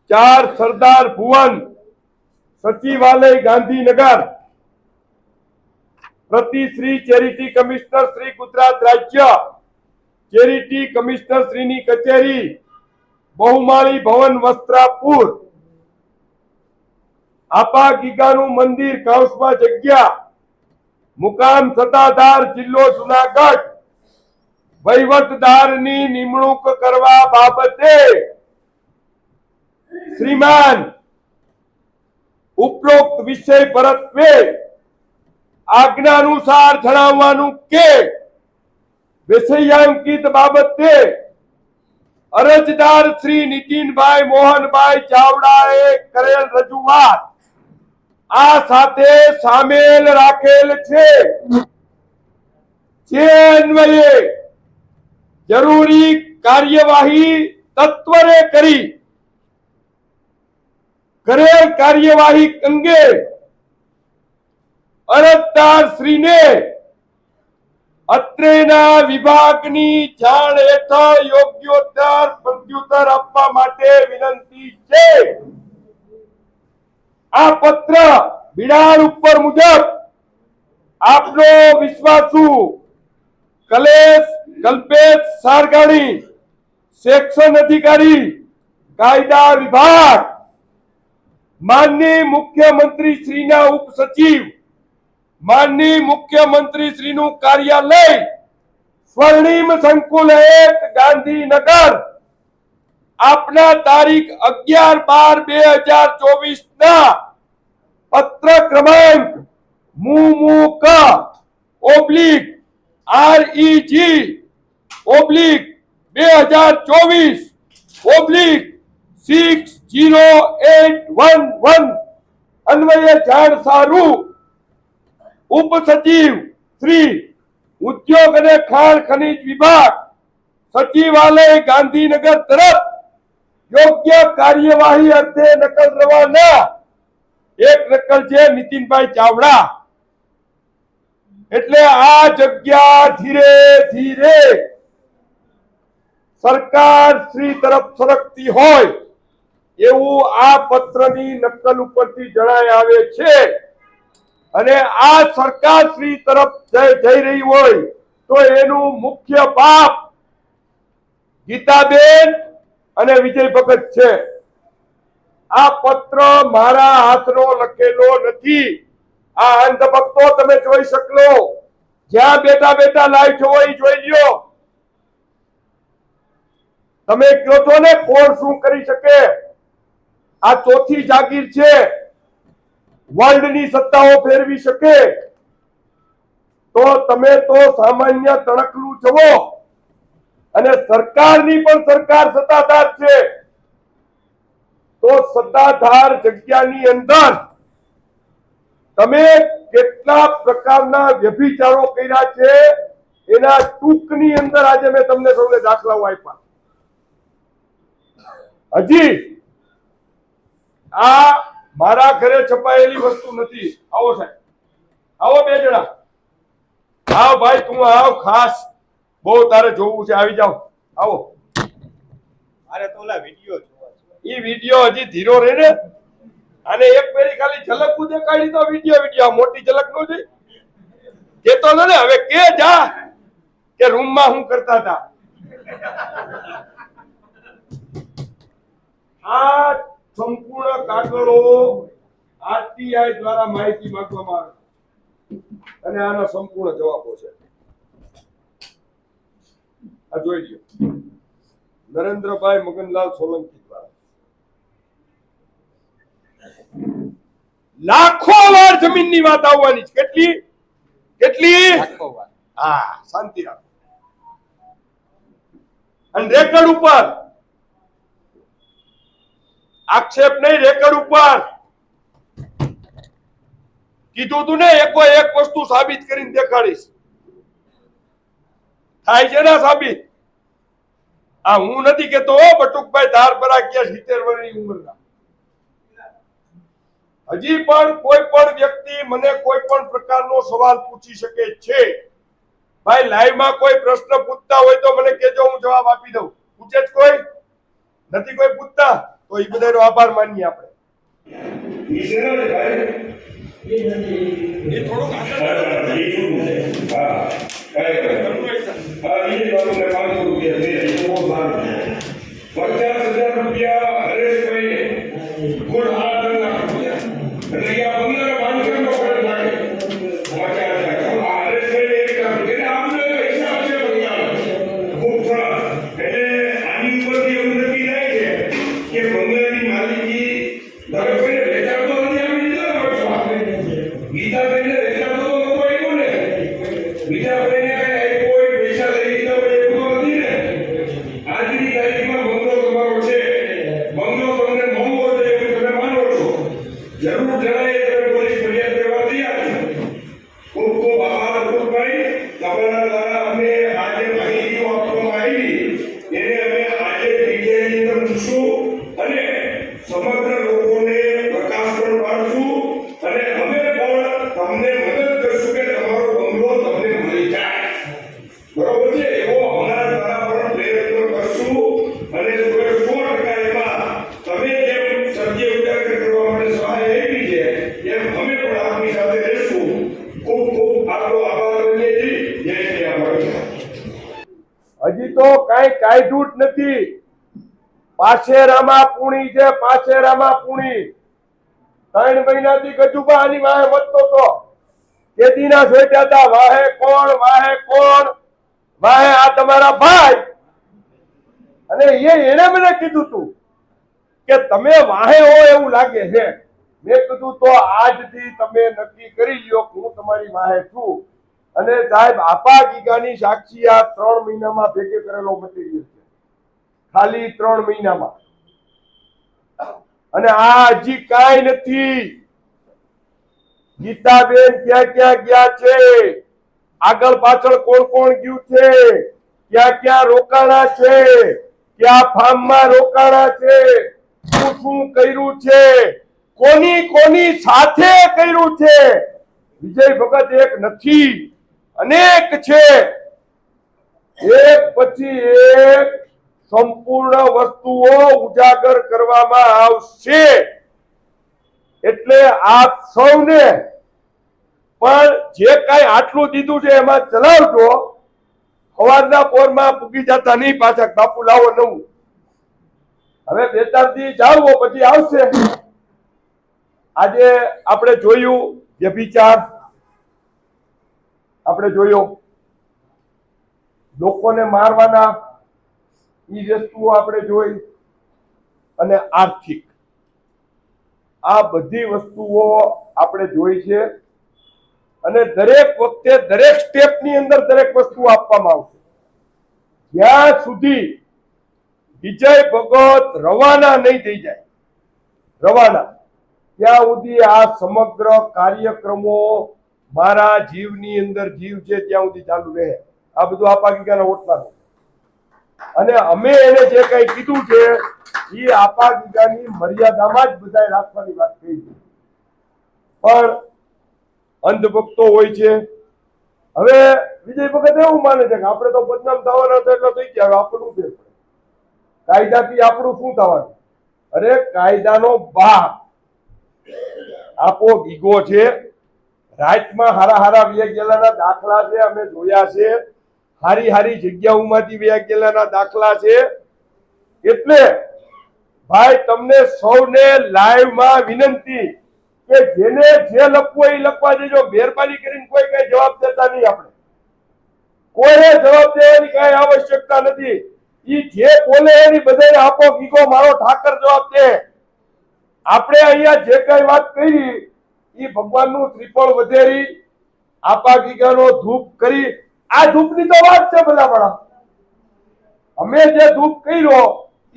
4 સરદાર ભુવન, સચિવાલય ગાંધીનગર, પ્રતિ શ્રી ચેરિટી કમિશનર શ્રી ગુજરાત રાજ્ય, ચેરિટી કમિશનર શ્રીની કચેરી, બહુમાળી ભવન વસ્ત્રાપુર, આપા ગીગાનું મંદિર કાઉસમાં જગ્યા, મુકામ સત્તાધાર જિલ્લો જુનાગઢ, વહીવટદારની નિમણૂક કરવા બાબતે શ્રીમાન ઉપરોક્ત વિષય પરત્વે આજ્ઞાનુસાર જણાવવાનું કે વિષયાંકિત બાબતે અરજદાર શ્રી નીતિનભાઈ મોહનભાઈ ચાવડાએ કરેલ રજૂઆત આ સાથે સામેલ રાખેલ છે. જે અન્વયે જરૂરી કાર્યવાહી તત્વરે કરી કરેલ કાર્યવાહી અંગે અરજદાર શ્રીને અત્રેના વિભાગની જાણ હેઠળ યોગ્યોત્તર પ્રત્યુત્તર આપવા માટે વિનંતી છે. આ પત્ર બિડાણ ઉપર મુજબ આપનો વિશ્વાસુ કલ્પેશ સારગાણી, સેક્શન અધિકારી કાયદા વિભાગ, માનનીય મુખ્યમંત્રી શ્રીના ઉપસચિવ, માનનીય મુખ્યમંત્રી શ્રીનું કાર્યાલય, સ્વર્ણિમ સંકુલ 1 ગાંધીનગર, આપના તારીખ 11/12/2024 ના પત્ર ક્રમાંક મુમુક REG/2024/60811 અન્વયે જાણ સારું ઉપસચિવ શ્રી ઉદ્યોગ અને ખાણ ખનીજ વિભાગ, સચિવાલય ગાંધીનગર તરફ યોગ્ય કાર્યવાહી અર્થે નકલ રવાના. એક નકલ છે નીતિનભાઈ ચાવડા. એટલે આ જગ્યા ધીરે ધીરે સરકાર શ્રી તરફ સરકતી હોય એવું આ પત્રની નકલ ઉપરથી જણાય આવે છે. અને આ સરકાર શ્રી તરફ જઈ રહી હોય તો એનું મુખ્ય બાપ ગીતાબેન અને વિજય ભગત છે. આ પત્ર મારા હાથનો લખેલો નથી. આ અંધભક્તો તમે જોઈ શકલો, જ્યાં બેઠા બેઠા લાઈવ જોવો એ જોઈ લ્યો. તમે કહો છો ને કોણ શું કરી શકે? આ ચોથી જાગીર છે. વર્લ્ડની સત્તાઓ ફેરવી શકે તો તમે તો સામાન્ય તણકલું જવો, અને સરકારની પણ સરકાર સત્તાધાર છે. તો સત્તાધાર જગ્યાની અંદર તમે કેટલા પ્રકારના વ્યભિચારો કર્યા છે એના ટૂંકની અંદર આજે મેં તમને સૌને દાખલાઓ આપ્યા. હજી આ મારા ઘરે છપાયેલી વસ્તુ નથી. આવો સાહેબ, આવો બે જણા, આવ ભાઈ, તું આવ, ખાસ બહુ તારે જોવું છે, આવી જાવ, આવો. અરે તો ઓલા વિડિયો જોવા છે. ઈ વિડિયો હજી ધીરો રહે ને, અને એક પેરી ખાલી ઝલક દેખાડી તો વિડિયો મોટી ઝલક નો જોઈ કેતો ને. હવે કે જા કે રૂમમાં હું કરતા હતા. આ સંપૂર્ણ કાગળો આરટીઆઈ દ્વારા માહિતી માંગવામાં આવે અને આના સંપૂર્ણ જવાબો છે. આ જોઈ લ્યો, નરેન્દ્રભાઈ મગનલાલ સોલંકી દ્વારા. લાખો વાર જમીનની વાત આવવાની છે. કેટલી કેટલી? હા, શાંતિ રાખો. અને રેકર્ડ ઉપર આક્ષેપ નહીં, રેકર્ડ ઉપર કીધું તું ને, એકો એક વસ્તુ સાબિત કરીને દેખાડીશ. થાય છે ને સાબિત? આ હું નથી કેતો બટુકભાઈ ધારપરા ગયા 70 વર્ષની ઉંમરના. હજી પણ કોઈ પણ વ્યક્તિ મને કોઈ પણ પ્રકારનો સવાલ પૂછી શકે છે. ભાઈ લાઈવમાં કોઈ પ્રશ્ન પૂછતા હોય તો મને કહેજો, હું જવાબ આપી દઉં. પૂછે જ કોઈ નથી? કોઈ પૂછતા? તો એ બધાનો આભાર માનીએ આપણે. એ થોડુંક હજી તો કઈ કાઢ્યું જ નથી. પાછેરામાં પૂણી છે, પાછેરામાં પૂણી. 3 મહિનાથી ગજુબા આની વાહે વધતો તો કેદીના જોઈતા હતા. વાહે કોણ, વાહે કોણ, વાહે આ તમારા ભાઈ. અને એને મને કીધું તું કે તમે વાહે હો એવું લાગે છે. મેં કીધું તો આજથી તમે નક્કી કરી લ્યો કે હું તમારી વાહે છું. અને સાહેબ આપા ગીગાની સાક્ષી આ 3 મહિનામાં ભેગે કરેલો મટીરિયલ છે, ખાલી 3 મહિનામાં. અને આ હજી કાંઈ નથી. ગીતાબેન ક્યાં ક્યાં ગયા છે, આગળ પાછળ કોણ કોણ ગયું છે, ક્યાં ક્યાં રોકાણા છે, ક્યાં ફાર્મમાં રોકાણા છે, શું શું કર્યું છે, કોની કોની સાથે કર્યું છે. વિજય ભગત એક નથી, અનેક છે. એક પછી એક સંપૂર્ણ વસ્તુઓ ઉજાગર કરવામાં આવશે. એટલે આપ સૌને પણ જે કાંઈ આટલું દીધું છે એમાં ચલાવજો. સવારના પોરમાં પૂગી જતા નહીં પાછા બાપુ લાવો નવું. હવે 2-4 દી જાળવો પછી આવશે. આજે આપણે જોયું વ્યભિચાર, આપણે જોયો લોકોને મારવાના ઈ વસ્તુઓ આપણે જોઈ, અને આર્થિક આ બધી વસ્તુઓ આપણે જોઈ છે. અને દરેક વખતે દરેક સ્ટેપની અંદર દરેક વસ્તુ આપવામાં આવશે. જ્યાં સુધી વિજય ભગત રવાના નહીં થઈ જાય, રવાના, ત્યાં સુધી આ સમગ્ર કાર્યક્રમો મારા જીવની અંદર જીવ છે ત્યાં સુધી ચાલુ રહે. આ બધું આપાગીકાના ઓટલાનું. અને અમે એને જે કઈ કીધું છે એ આપાગીકાની મર્યાદામાં જ બધાએ રાખવાની વાત કરી છે. પણ અંધભક્તો હોય છે. હવે વિજય ભગત એવું માને છે કે આપણે તો બદનામ થવાના તો એટલે થઈ ગયા, આપણું ફેર પડે, કાયદાથી આપણું શું થવાનું? અરે કાયદાનો બાપ આપો ગીગો છે. રાતમાં હારા હારા વ્યા ગયેલાના દાખલા છે, અમે જોયા છે. હારી હારી જગ્યાઓમાંથી વ્યા ગયેલાના દાખલા છે. એટલે ભાઈ તમને સૌને લાઈવમાં વિનંતી કે જેને જે લખવું એ લખવા દેજો. મહેરબાની કરીને કોઈ કઈ જવાબ દેતા નહીં. આપણે કોઈને જવાબ દેવાની કઈ આવશ્યકતા નથી. ઈ જે બોલે એની બધાને આપો ગીગો મારો ઠાકર જવાબ દે. આપણે અહીંયા જે કઈ વાત કરી ઈ ભગવાનનું ત્રિફળ વધેરી આપા ગીગાનો ધૂપ કરી. આ ધૂપની તો વાત છે બધા વાળા. અમે જે ધૂપ કર્યો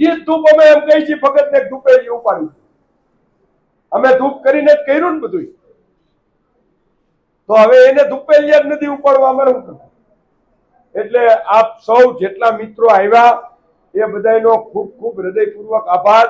એ ધૂપ અમે એમ કહી છીએ ભગતને ધૂપેલી ઉપાડી. અમે ધૂપ કરીને જ કર્યું ને બધું. તો હવે એને ધૂપેલિયા જ નથી ઉપાડવા, અમારે શું કરવું? એટલે આપ સૌ જેટલા મિત્રો આવ્યા એ બધાનો ખૂબ ખૂબ હૃદયપૂર્વક આભાર.